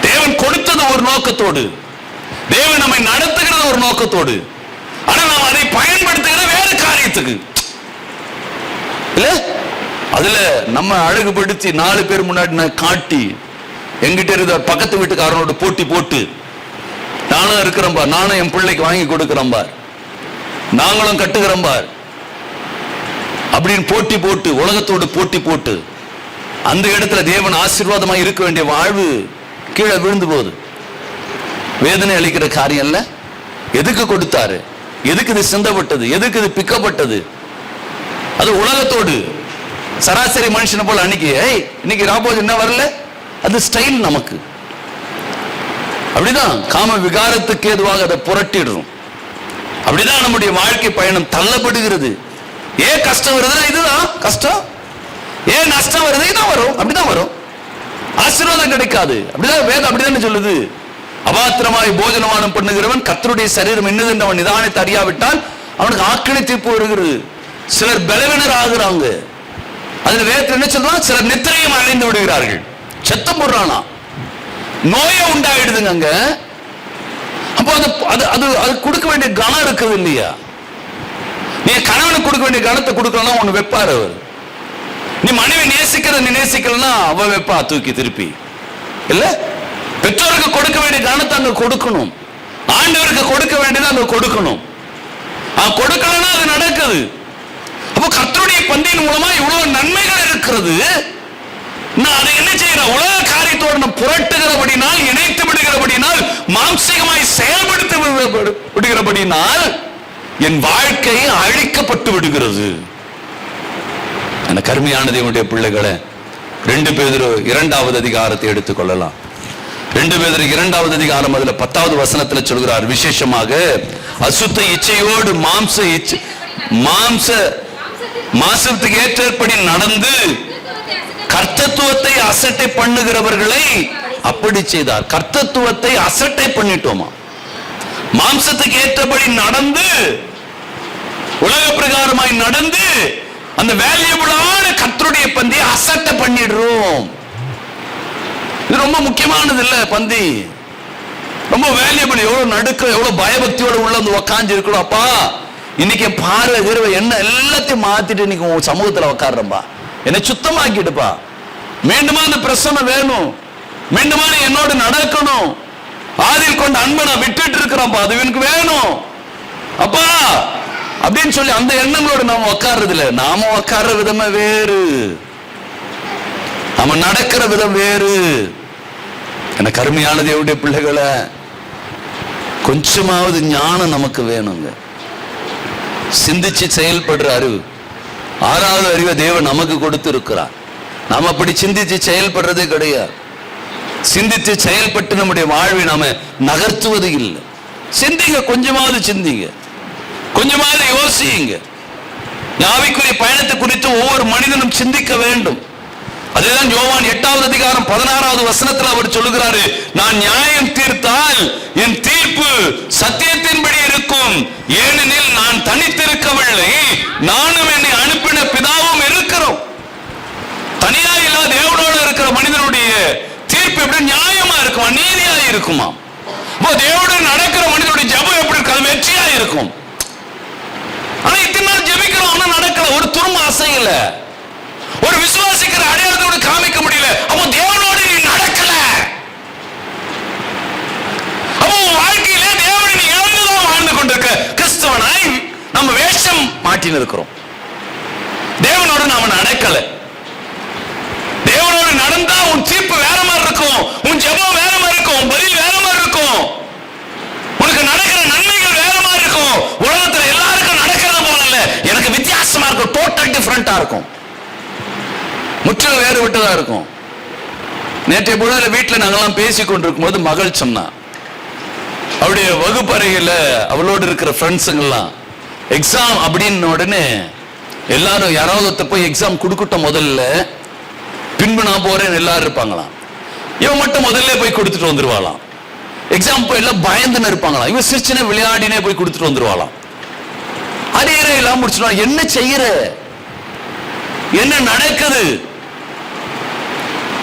தேவன் கொடுத்தது ஒரு நோக்கத்தோடு, தேவன் நம்மை நடத்துகிறது ஒரு நோக்கத்தோடு, ஆனா நாம் அதை பயன்படுத்துகிற வேறு காரியத்துக்கு இல்ல. அதுல நம்ம அழகுபடுத்தி 4 பேர் முன்னாடி காட்டி, எங்கிட்ட இருந்த பக்கத்து வீட்டுக்காரனோட போட்டி போட்டு, நானும் இருக்கிறேன் பார், நானும் என் பிள்ளைக்கு வாங்கி கொடுக்கிறேன் பார், நாங்களும் கட்டுகிறோம் பார் அப்படின்னு போட்டி போட்டு, உலகத்தோடு போட்டி போட்டு, அந்த இடத்துல தேவன் ஆசீர்வாதமா இருக்க வேண்டிய வாழ்வு கீழே விழுந்து போகுது. வேதனை அளிக்கிற காரியம் இல்ல. எதுக்கு கொடுத்தாரு? எதுக்கு இது சிந்தப்பட்டது? எதுக்கு இது பிக்கப்பட்டது? அது உலகத்தோடு சராசரி மனுஷனை போல இன்னைக்கு ராபோஜ் என்ன வரல, அது ஸ்டைல் நமக்கு. அப்படிதான் காம விகாரத்துக்கு ஏதுவாக அதை புரட்டிடுறோம். அப்படிதான் நம்முடைய வாழ்க்கை பயணம் தள்ளப்படுகிறது. ஏன் கஷ்டம் வருதுன்னா இதுதான் கஷ்டம், ஏன் நஷ்டம் வருது இதான் வரும், அப்படிதான் வரும். ஆசீர்வாதம் கிடைக்காது, அப்படிதான் வேதம் அப்படிதான் சொல்லுது. அபாத்திரமாய் போஜனமானம் பண்ணுகிறவன் கர்த்தருடைய சரீரம் என்னது என்று அவன் நிதானித்து அறியாவிட்டால் அவனுக்கு ஆக்கினை தீர்ப்பு வருகிறது. சிலர் பலவீனர் ஆகுறாங்க. அதுல வேதத்தில் என்ன சொல்றான், சிலர் நித்திரையும் அடைந்து விடுகிறார்கள், செத்தம் போடுறானா, நோயை உண்டாயிடுதுங்க. அப்போ அது அது அது கொடுக்க வேண்டிய கணம் இருக்குது இல்லையா? நீ கணவனுக்கு கொடுக்க வேண்டிய கணத்தை கொடுக்கலாம், ஒண்ணு வைப்பாரு அவர். நீ மனைவி நேசிக்கிறத நீ நேசிக்கலன்னா அவ வைப்பா தூக்கி திருப்பி இல்ல. பெற்றோருக்கு கொடுக்க வேண்டிய கணத்தை அங்க கொடுக்கணும், ஆண்டவருக்கு கொடுக்க வேண்டியது அங்க கொடுக்கணும். கொடுக்கலன்னா அது நடக்குது. அப்போ கர்த்தருடைய பந்தியின் மூலமா இவ்வளவு நன்மைகள் இருக்கிறது. நான் அதை என்ன செய்யற, உலக காரியத்தோடு நான் புரட்டுகிறபடினால், இணைத்து விடுகிறபடினால், மாம்சீகமாய் செயல்படுத்த விடுகிறபடினால் என் வாழ்க்கை அழிக்கப்பட்டு விடுகிறது. எனக்கு அருமையான தேவனுடைய பிள்ளைகளை, 2 பேதுரு 2வது அதிகாரத்தை எடுத்துக்கொள்ளலாம். 2 பேதுரு 2வது அதிகாரம் அதுல 10வது வசனத்துல சொல்கிறார், விசேஷமாக அசுத்த இச்சையோடு மாம்சத்துக்கு ஏற்றபடி நடந்து கர்த்தத்துவத்தை அசட்டை பண்ணுகிறவர்களை அப்படி செய்தார். கர்த்தத்துவத்தை அசட்டை பண்ணிட்டோமா? மாம்சத்துக்கு ஏற்றபடி நடந்து, உலக பிரகாரமாய் நடந்து, அந்த வேல்யூபிளான கர்த்தருடைய பந்தியை அசட்டை பண்ணிடுறோம். இது ரொம்ப முக்கியமானது இல்ல. பந்தி ரொம்ப வேல்யூபிள். எவ்வளவு நடுக்க, எவ்வளவு பயபக்தியோட உள்ள வந்து உக்காந்து இருக்கணும். அப்பா இன்னைக்கு பார்வை வீரவை என்ன எல்லாத்தையும் மாத்திட்டு இன்னைக்கு உன் சமூகத்துல உக்காடுறப்பா, என்னை சுத்தமாக்கிடுப்பா, மீண்டுமா அந்த பிரசன்னம் வேணும், மீண்டுமா என்னோடு நடக்கணும், ஆதில் கொண்ட அன்பை நான் விட்டுட்டு இருக்கிறோம்ப்பா, அது எனக்கு வேணும் அப்பா அப்படின்னு சொல்லி அந்த எண்ணங்களோடு நாம உட்கார்றது இல்லை. நாம உட்கார்ற விதமே வேறு, நாம நடக்கிற விதம் வேறு. எனக்கு அருமையான தேவனுடைய பிள்ளைகளை, கொஞ்சமாவது ஞானம் நமக்கு வேணுங்க. சிந்திச்சு செயல்படுற அறிவு, 6வது அறிவை தேவன் நமக்கு கொடுத்து இருக்கிறார். நாம அப்படி சிந்திச்சு செயல்படுறதே கிடையாது. சிந்தித்து செயல்பட்டு நம்முடைய வாழ்வை நாம நகர்த்துவது இல்லை. சிந்திங்க, கொஞ்சமாவது சிந்திங்க, கொஞ்சமாவது யோசியுங்க. ஆவிக்குரிய பயணத்தை குறித்து ஒவ்வொரு மனிதனும் சிந்திக்க வேண்டும். அதுதான் யோவான் 8வது அதிகாரம் 16வது வசனத்தில் அவர் சொல்லுகிறாரு, நான் நியாயம் தீர்த்தால் என் தீர்ப்பு சத்தியத்தின்படி இருக்கும், ஏனெனில் நான் தனித்திருக்கவில்லை, நானும் என்னை அனுப்பின பிதாவும் இருக்கிறோம். தனியா இல்லாத தேவனோடு இருக்கிற மனிதனுடைய தீர்ப்பு எப்படி நியாயமா இருக்குமா, நீதியா இருக்குமா? தேவனோடு நடக்கிற மனிதனுடைய ஜெபம் எப்படி இருக்கும், வெற்றியா இருக்கும். ஆனா இத்தனை நாள் ஜெபிக்கிறோம், ஆனா நடக்கல, ஒரு துரும்ப அசையல, ஒரு விசுவாசிக்கிற அடையாளத்தோடு காமிக்க முடியல. அப்போ தேவனோடு நீ நடக்கல, அப்போ வாழ்க்கையில தேவனை நீ இழந்துதான் வாழ்ந்து கொண்டிருக்க கிறிஸ்தவனாய் நம்ம வேஷம் மாட்டின்னு இருக்கிறோம். தேவனோடு நாம நடக்கல. தேவனோடு நடந்தா உன் தீர்ப்பு வேற மாதிரி இருக்கும், உன் ஜெபம் வேற மாதிரி இருக்கும், உன் பதில் வேற மாதிரி இருக்கும், உனக்கு நடக்கிற நன்மைகள் வேற மாதிரி இருக்கும். உலகத்துல எல்லாருக்கும் நடக்கிறது போல இல்ல, எனக்கு வித்தியாசமா இருக்கும், டோட்டல் டிஃபரெண்டா இருக்கும், முற்றிலும் வேறுபட்டதா இருக்கும். நேற்றைய பொழுதுல வீட்டில் நாங்கெல்லாம் பேசி கொண்டிருக்கும் போது மகள் சொன்னா, அவருடைய வகுப்பறையில் அவளோடு இருக்கிற ஃப்ரெண்ட்ஸுங்கெல்லாம் எக்ஸாம் அப்படின்னு உடனே எல்லாரும் யாராவது போய் எக்ஸாம் கொடுக்கட்டும் முதல்ல, பின்பு நான் போறேன்னு எல்லாரும் இருப்பாங்களாம். இவன் மட்டும் முதல்ல போய் கொடுத்துட்டு வந்துருவாளாம். எக்ஸாம் போய் எல்லாம் பயந்துன்னு இருப்பாங்களாம். இவன் சிரிச்சுனே விளையாடினே போய் கொடுத்துட்டு வந்துருவாளாம். அரியற எல்லாம் முடிச்சுடுவான். என்ன செய்யற, என்ன நடக்குது,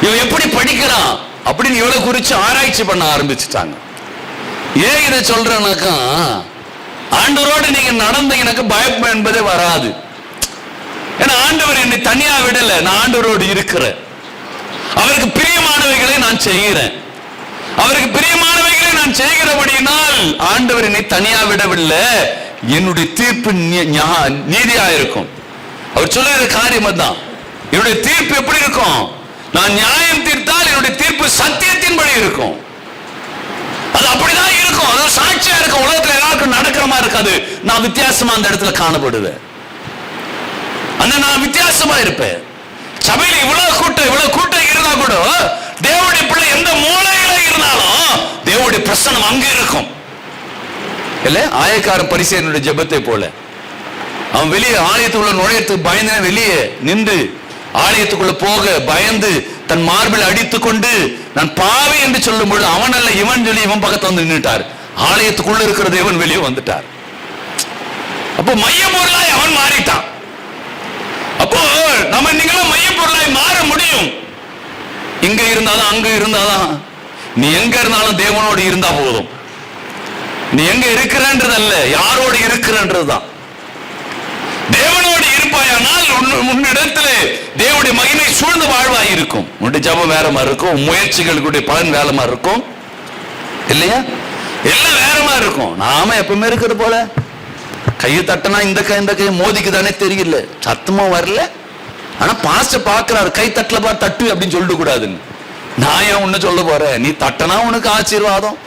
இவன் எப்படி படிக்கிறான் அப்படின்னு இவளை குறிச்சு ஆராய்ச்சி பண்ண ஆரம்பிச்சுட்டாங்க. ஏன் இதை சொல்றேன்னாக்கா, ஆண்டவரோடு நீங்க நடந்தீங்கன்னாக்க பயம் என்பதே வராது. ஏன்னா ஆண்டவர் என்னை தனியா விடல, நான் ஆண்டவரோடு இருக்கிறேன். அவருக்கு பிரியமானவைகளை நான் செய்கிறேன். அவருக்கு பிரியமானவைகளை நான் செய்கிறபடியினால் ஆண்டவர் என்னை தனியா விடவில்லை, என்னுடைய தீர்ப்பு நீதியா இருக்கும். அவர் சொல்லுகிற காரியம் தான், என்னுடைய தீர்ப்பு எப்படி இருக்கும், நான் நியாயம் தீர்த்தால் என்னுடைய தீர்ப்பு சத்தியத்தின்படி இருக்கும். அது அப்படிதான் இருக்கும், அது சாட்சியா இருக்கும். உலகத்துல எல்லாருக்கும் நடக்கிற மாதிரி இருக்காது. நான் வித்தியாசமா அந்த இடத்துல காணப்படுவேன், நான் வித்தியாசமா இருப்பேன். சபையில இவ்வளவு கூட்டம் இருந்தா கூட தேவனுடைய பிள்ளை எந்த மூலையில இருந்தாலும் தேவனுடைய பிரசன்னம் அங்க இருக்கும். இல்ல ஆயக்காரன் பரிசேயனுடைய ஜெபத்தை போல, அவன் வெளியே ஆலயத்துக்குள்ள நுழையத்துக்கு பயந்து வெளியே நின்று ஆலயத்துக்குள்ள போக பயந்து தன் மார்பில் அடித்துக் கொண்டு நான் பாவி என்று சொல்லும் பொழுது அவன் அல்ல இவன் சொல்லி இவன் பக்கத்துல வந்து நின்றுட்டார். ஆலயத்துக்குள்ள இருக்கிற தேவன் வெளியே வந்துட்டார். அப்போ மைய பொருளாய் அவன் மாறிட்டான். அப்போ நம்ம நீங்களும் மைய பொருளாய் மாற முடியும். இங்க இருந்தாலும் அங்க இருந்தாலும், நீ எங்க இருந்தாலும் தேவனோடு இருந்தா போதும். நீ எங்க இருக்கிறன்றது அல்ல, யாரோடு இருக்கிறன்றதுதான். தேவனோடு இருப்பாயானால் உன்னிடத்திலே தேவனுடைய மகிமை சூழ்ந்த வாழ்வாய் இருக்கும். உன்னுடைய ஜபம் வேற மாதிரி இருக்கும், முயற்சிகளுடைய பலன் வேற மாதிரி இருக்கும், இல்லையா? எல்லாம் வேற மாதிரி இருக்கும். நாம எப்பவுமே இருக்கிறது போல கையை தட்டினா இந்த கை மோதிக்கு தானே தெரியல, சத்தமா வரல. ஆனா பாஸ்டர் பாக்குறாரு, கை தட்டல பா தட்டு அப்படின்னு சொல்லிட்டு கூடாதுன்னு. நான் ஏன் உன்ன சொல்ல போறேன், நீ தட்டனா உனக்கு ஆசீர்வாதம்,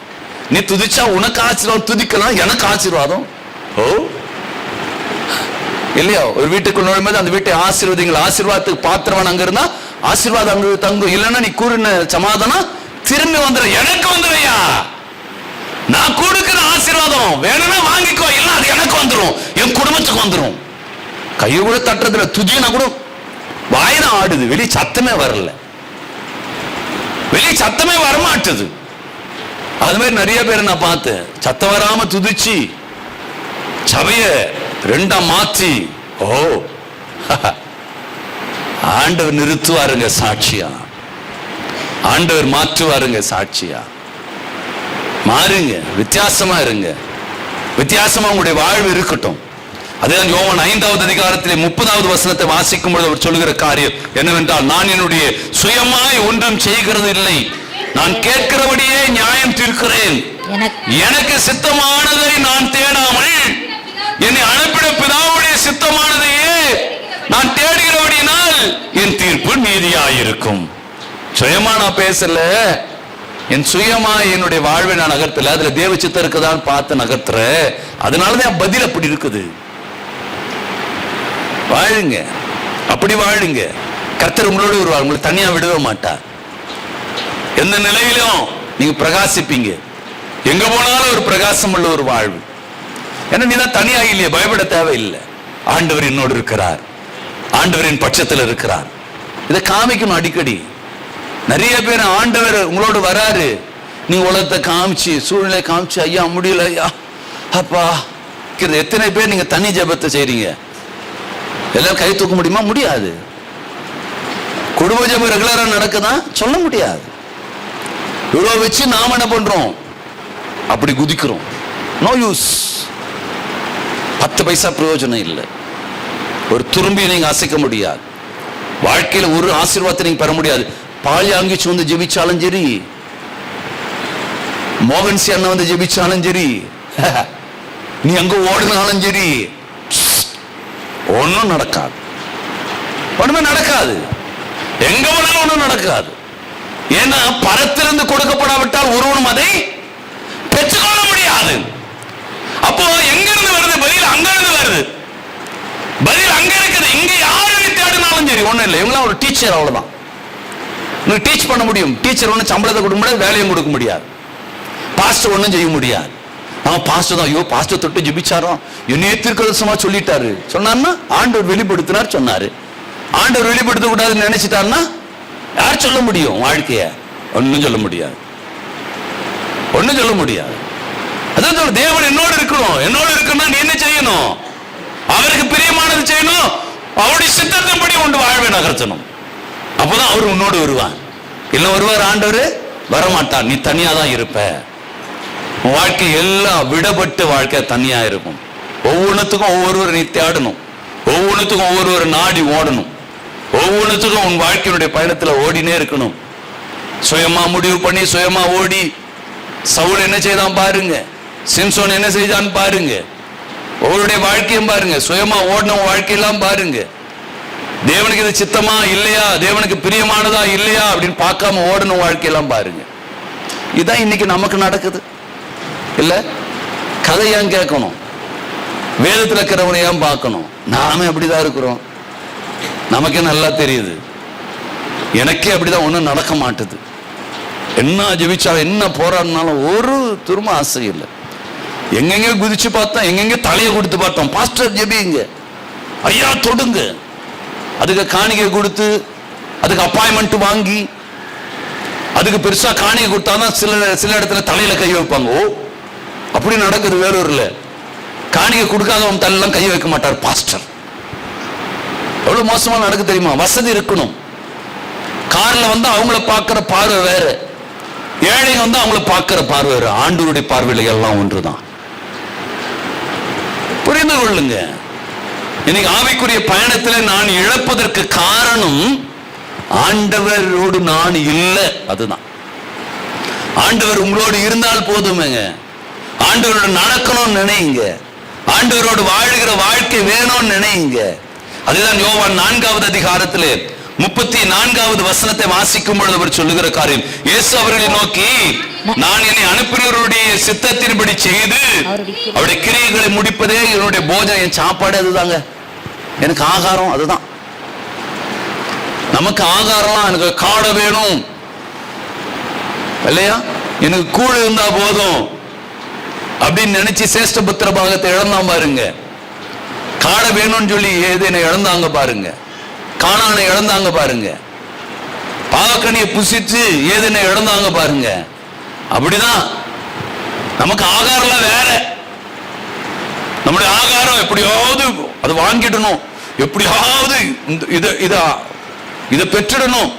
நீ துதிச்சா உனக்கு ஆசீர்வாதம், துதிக்கலாம் எனக்கு ஆசீர்வாதம். ஓ இல்லையா? ஒரு வீட்டுக்கு நுழையும்போது அந்த வீட்டை ஆசீர்வதிங்கள், ஆசீர்வாதத்துக்கு பாத்திரவன் அங்க இருந்தா ஆசீர்வாதம் அங்க தங்கும். இல்லைன்னா நீ கூறின சமாதானம் திரும்பி வந்துட, எனக்கு வந்துடுயா. நான் கொடுக்கிற ஆசீர்வாதம் வேணும்னா வாங்கிக்கோ, இல்ல அது எனக்கு வந்துடும், என் குடும்பத்துக்கு வந்துடும். கையை கூட தட்டுறதுல துதினா கூட வாய்தான் ஆடுது, வெளியே சத்தமே வரல, வெளியே சத்தமே வரமாட்டுது. அது மாதிரி நிறைய பேர் நான் பார்த்தேன், சத்தம் வராம துதிச்சு சபைய ரெண்டா மாத்தி, ஓ ஆண்டவர் நிறுத்துவாருங்க சாட்சியா, ஆண்டவர் மாற்றுவாருங்க சாட்சியா. மாறுங்க, வித்தியாசமா இருங்க, வித்தியாசமா உங்களுடைய வாழ்வு இருக்கட்டும். அதுதான் யோவான் 5வது அதிகாரத்திலே 30வது வசனத்தை வாசிக்கும் பொழுது அவர் சொல்லுகிற காரியம் என்னவென்றால், நான் என்னுடைய சுயமாய் ஒன்றும் செய்கிறது இல்லை, நான் கேட்கிறபடியே நியாயம் தீர்க்கிறேன். எனக்கு சித்தமானதை நான் தேடாமல் என்னை அனுப்பின பிதாவுடைய சித்தமானதையே நான் தேடுகிறபடியினால் என் தீர்ப்பு நீதியாயிருக்கும். சுயமா நான் பேசல, என் சுயமா என்னுடைய வாழ்வை நான் நகர்த்தல, அதுல தேவ சித்தம் இருக்குதான் பார்த்து நகர்த்துற. அதனாலதான் பதில் அப்படி இருக்குது. வாழுங்க, அப்படி வாழுங்க. கர்த்தர் உங்களோடு வருவார், உங்களை தனியா விடவே மாட்டார். எந்த நிலையிலும் நீங்க பிரகாசிப்பீங்க. எங்க போனாலும் ஒரு பிரகாசம் உள்ள ஒரு வாழ்வு. ஏன்னா நீ தான் தனியாக இல்லையே, பயப்பட தேவையில்லை. ஆண்டவர் என்னோடு இருக்கிறார், ஆண்டவரின் பட்சத்தில் இருக்கிறார். இதை காமிக்கணும் அடிக்கடி. நிறைய பேர் ஆண்டவர் உங்களோடு வராரு, நீ உலகத்தை காமிச்சு சூழ்நிலை காமிச்சு ஐயா முடியல ஐயா அப்பா. எத்தனை பேர் நீங்க தனி ஜெபத்தை செய்றீங்க? எல்லாரும் கை தூக்க முடியுமா? முடியாது. குடும்ப ஜெபம் ரெகுலரா நடக்குதா? சொல்ல முடியாது. இவ்வளவு வச்சு நாம என்ன பண்றோம்? அப்படி குதிக்கிறோம். No use. 10 பைசா பிரயோஜனம் இல்லை. ஒரு துரும்பி நீங்க அசைக்க முடியாது. வாழ்க்கையில ஒரு ஆசீர்வாதத்தை நீங்க பெற முடியாது. பால்யாங்கி வந்து ஜெபிச்சாலும் சரி, மோகன்சி அண்ணன் வந்து ஜெபிச்சாலும் சரி, நீ அங்க ஓடினாலும் சரி, ஒன்னும் நடக்காது. ஒண்ணுமே நடக்காது. எங்க போனாலும் ஒன்றும் நடக்காது. ஏன்னா பரத்திலிருந்து கொடுக்கப்படாவிட்டால் ஒருவனும் அதை பெற்றுக்கொள்ள முடியாது. அப்போ எங்க இருந்து வருது பதில்? அங்க இருந்து வருது. பதில் அங்க இருக்குது. இங்க யாரு தேடினாலும் சரி ஒண்ணும் இல்லை. இவங்களாம் ஒரு டீச்சர், அவ்வளவுதான். உங்களுக்கு டீச் பண்ண முடியும். டீச்சர் ஒன்னும் சம்பளத்தை கொடுக்க முடியாது, வேலையும் கொடுக்க முடியாது. பாஸ்டர் ஒன்னும் செய்ய முடியாது. அவன் பாஸ்டர் தான். ஐயோ பாஸ்டர் தொட்டு ஜெபிச்சாரோ, என்னையே தீர்க்கதரிசனமா சொல்லிட்டாரு சொன்னார்னா ஆண்டவர் வெளிப்படுத்தினார் சொன்னாரு. ஆண்டவர் வெளிப்படுத்த கூடாதுன்னு நினைச்சிட்டாருன்னா யார் சொல்ல முடியும்? வாழ்க்கைய ஒன்னும் சொல்ல முடியாது. ஒன்னும் சொல்ல முடியாது. அதான் சொல்ல, தேவன் என்னோடு இருக்கணும். என்னோடு இருக்கணும்னா நீ என்ன செய்யணும்? அவருக்கு பிரியமானது செய்யணும். அவருடைய சித்தத்தின்படி உண்டு வாழ்வை நகர்த்தணும். அப்பதான் அவர் உன்னோடு வருவார். இல்ல வருவார் ஆண்டவர் வரமாட்டார். நீ தனியா தான் இருப்ப. வாழ்க்கை எல்லாம் விடப்பட்டு வாழ்க்கை தனியா இருக்கும். ஒவ்வொன்றுத்துக்கும் ஒவ்வொருவர் நீ தேடணும். ஒவ்வொன்றுத்துக்கும் ஒவ்வொருவர் நாடி ஓடணும். ஒவ்வொன்றுத்துக்கும் உன் வாழ்க்கையினுடைய பயணத்துல ஓடினே இருக்கணும். சுயமா முடிவு பண்ணி சுயமா ஓடி சவுல் என்ன செய்தான் பாருங்க, சிம்சோன் என்ன செய்தான் பாருங்க. ஒவ்வொருடைய வாழ்க்கையும் பாருங்க. சுயமா ஓடின வாழ்க்கையெல்லாம் பாருங்க. தேவனுக்கு இது சித்தமா இல்லையா, தேவனுக்கு பிரியமானதா இல்லையா அப்படின்னு பார்க்காம ஓடணும் வாழ்க்கையெல்லாம் பாருங்க. இதுதான் இன்னைக்கு நமக்கு நடக்குது. இல்ல கதை ஏன் கேட்கணும்? வேதத்தில் இருக்கிறவனை ஏன் பார்க்கணும்? நாமே அப்படிதான் இருக்கிறோம். நமக்கே நல்லா தெரியுது. எனக்கே அப்படிதான் ஒன்றும் நடக்க மாட்டுது. என்ன ஜெபிச்சாலும் என்ன போராடினாலும் ஒரு திரும்ப ஆசை இல்லை. எங்கெங்க குதிச்சு பார்த்தோம், எங்கெங்க தலையை கொடுத்து பார்த்தோம். பாஸ்டர் ஜெபிங்க, ஐயா தொடுங்க, அதுக்கு காணிக்கை கொடுத்து அதுக்கு அப்பாயின்மெண்ட் வாங்கி அதுக்கு பெருசா காணிக்கை கொடுத்தாதான் சில இடத்துல தலையில கை வைப்பாங்க. ஓ அப்படி நடக்குது வேலூர்ல. காணிக்கை கொடுக்காதவன் தலையெல்லாம் கை வைக்க மாட்டார் பாஸ்டர். எவ்வளவு மோசமா நடக்கு தெரியுமா? வசதி இருக்கணும். கார்ல வந்து அவங்கள பார்க்கிற பார்வை வேற, ஏழைங்க வந்து அவங்கள பார்க்கிற பார்வை வேற. ஆண்டவருடைய பார்வையில எல்லாம் ஒன்றுதான். புரிந்து கொள்ளுங்க. இன்னைக்கு ஆவிக்குரிய பயணத்தில் நான் இழப்பதற்கு காரணம் ஆண்டவரோடு நான் இல்லை. அதுதான். ஆண்டவர் உங்களோடு இருந்தால் போதுமேங்க. ஆண்டவரோடு நடக்கணும்னு நினைங்க. ஆண்டவரோடு வாழ்கிற வாழ்க்கை வேணும்னு நினைங்க. அதுதான் யோவான் 4வது அதிகாரத்திலே 34வது வசனத்தை வாசிக்கும் பொழுது அவர் சொல்லுகிற காரியம். இயேசு அவர்களை நோக்கி, நான் என்னை அனுப்பினவருடைய சித்தத்தின்படி செய்து அவருடைய கிரியைகளை முடிப்பதே என்னுடைய போஜனம், என் சாப்பாடு அதுதாங்க. எனக்கு ஆகாரம் அதுதான். நமக்கு ஆகாரம், எனக்கு காடை வேணும் இல்லையா, எனக்கு கூழ் இருந்தா போதும் அப்படின்னு நினைச்சு சேஷ்டபுத்திர பாகத்தை இழந்தான் பாருங்க. காடை வேணும்னு சொல்லி ஏதேனை இழந்தாங்க பாருங்க. கானானை இழந்தாங்க பாருங்க. பாவக்கனியை புசிச்சு ஏதேனை இழந்தாங்க பாருங்க. அப்படிதான் நமக்கு ஆகாரம் வேற. நம்முடைய ஆகாரம் எப்படியாவது அது வாங்கிடணும், எப்படியாவது இதை பெற்றிடணும்,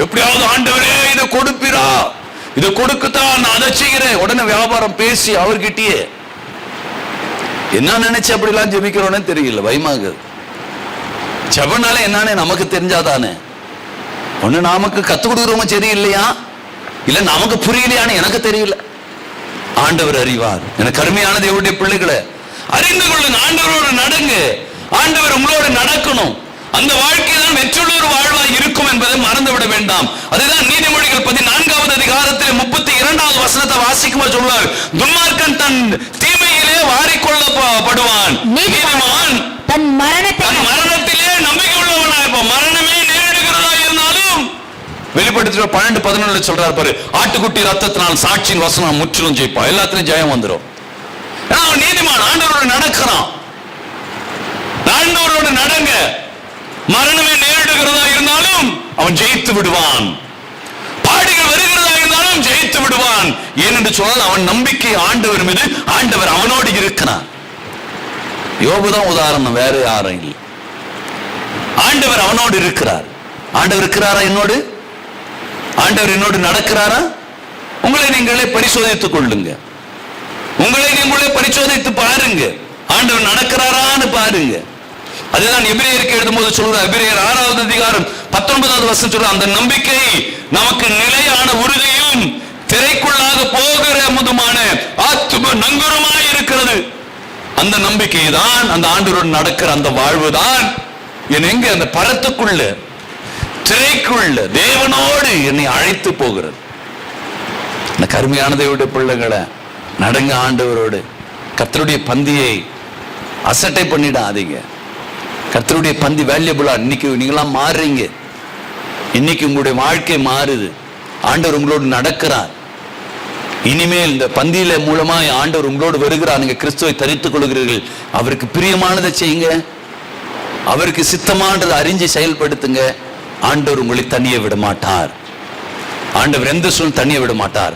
எப்படியாவது ஆண்டவரே இதை கொடுப்பீரா, இதை கொடுக்கத்தான் நான் அதை செய்கிறேன். உடனே வியாபாரம் பேசி அவர்கிட்டயே என்ன நினைச்சு அப்படிலாம் ஜெபிக்கிறோன்னு தெரியல. பயமாகுது. ஜெபனால என்னன்னு நமக்கு தெரிஞ்சாதானே. ஒண்ணு நமக்கு கத்து கொடுக்குறவங்க சரி இல்லையா, இல்ல நமக்கு புரியலையான்னு எனக்கு தெரியல. ஆண்டவர் அறிவார். எனக்கு அருமையான தேவனுடைய பிள்ளைகளை அறிந்து கொள்ளுங்க. ஆண்டவரோடு நடங்க. ஆண்டவர் உங்களோடு நடக்கணும். அந்த வாழ்க்கை தான் வெற்றுள்ள ஒரு வாழ்வாய் இருக்கும் என்பதை மறந்துவிட வேண்டாம். அதுதான் நீதிமொழிகள் 14வது அதிகாரத்தில் 32வது வசனத்தை வாசிக்கும்போது சொல்வார், துன்மார்க்கன் தன் தீமையிலே வாரிக்கொள்ளப்படுவான், நீதிமான் தன் மரணத்திலே நம்பிக்கை உள்ளவனாய் இருப்பான். மரணமே நேரிடுகிறதா இருந்தாலும் வெளிப்பட வெளிப்படுத்தின 12:11 சொல்றாரு பாரு, ஆட்டுக்குட்டி ரத்தத்தினால் சாட்சியின் வசனம் முற்றிலும் ஜெயிப்பான். எல்லாத்திலும் ஜெயம் வந்துடும். அவன் நீதிமான், ஆண்டவரோடு நடக்கிறான். ஆண்டவரோடு நடங்க. மரணமே நேரிடுகிறதா இருந்தாலும் அவன் ஜெயித்து விடுவான். பாடுகள் வருகிறதா இருந்தாலும் ஜெயித்து விடுவான். ஏனென்று சொன்னால் அவன் நம்பிக்கை ஆண்டவர் மீது, ஆண்டவர் அவனோடு இருக்கிறான். யோபுதான் உதாரணம், வேற யாரும் இல்லை. ஆண்டவர் அவனோடு இருக்கிறார். ஆண்டவர் இருக்கிறாரா என்னோடு? ஆண்டவர் என்னோடு நடக்கிறாரா? உங்களை நீங்களே பரிசோதித்துக் கொள்ளுங்க. உங்களை நீங்களே பரிசோதித்து பாருங்க. ஆண்டவர் நடக்கிறாரான்னு பாருங்க. அதுதான் எபிரேயருக்கு எழுதும்போது சொல்றார். எபிரேயர் 6வது அதிகாரம் 19வது வசனம் சொல்ற, அந்த நம்பிக்கை நமக்கு நிலையான உறுதியும் திரைக்குள்ளாக போகிற முதுமான ஆத்தும நங்கூரமாய் இருக்கிறது. அந்த நம்பிக்கை தான், அந்த ஆண்டவரோடு நடக்கிற அந்த வாழ்வு தான் எங்க அந்த பரத்துக்குள்ள, திரைக்குள்ள தேவனோடு என்னை அழைத்து போகிறது. இந்த கருமையான தேவனுடைய பிள்ளைகளை நடங்க ஆண்டவரோடு. கர்த்தருடைய பந்தியை அசட்டை பண்ணிடாதீங்க. கர்த்தருடைய பந்தி வேல்யூபிளா. இன்னைக்கு நீங்களாம் மாறுறீங்க. இன்னைக்கு உங்களுடைய வாழ்க்கை மாறுது. ஆண்டவர் உங்களோடு நடக்கிறார். இனிமேல் இந்த பந்தியில மூலமாய் ஆண்டவர் உங்களோடு வருகிறார். நீங்க கிறிஸ்துவை தரித்துக் கொள்கிறீர்கள். அவருக்கு பிரியமானதை செய்யுங்க. அவருக்கு சித்தமானதை அறிஞ்சு செயல்படுத்துங்க. ஆண்டவர் உங்களை தனியே விட மாட்டார். ஆண்டவர் எந்த சூழ்நிலை தனியே விட மாட்டார்.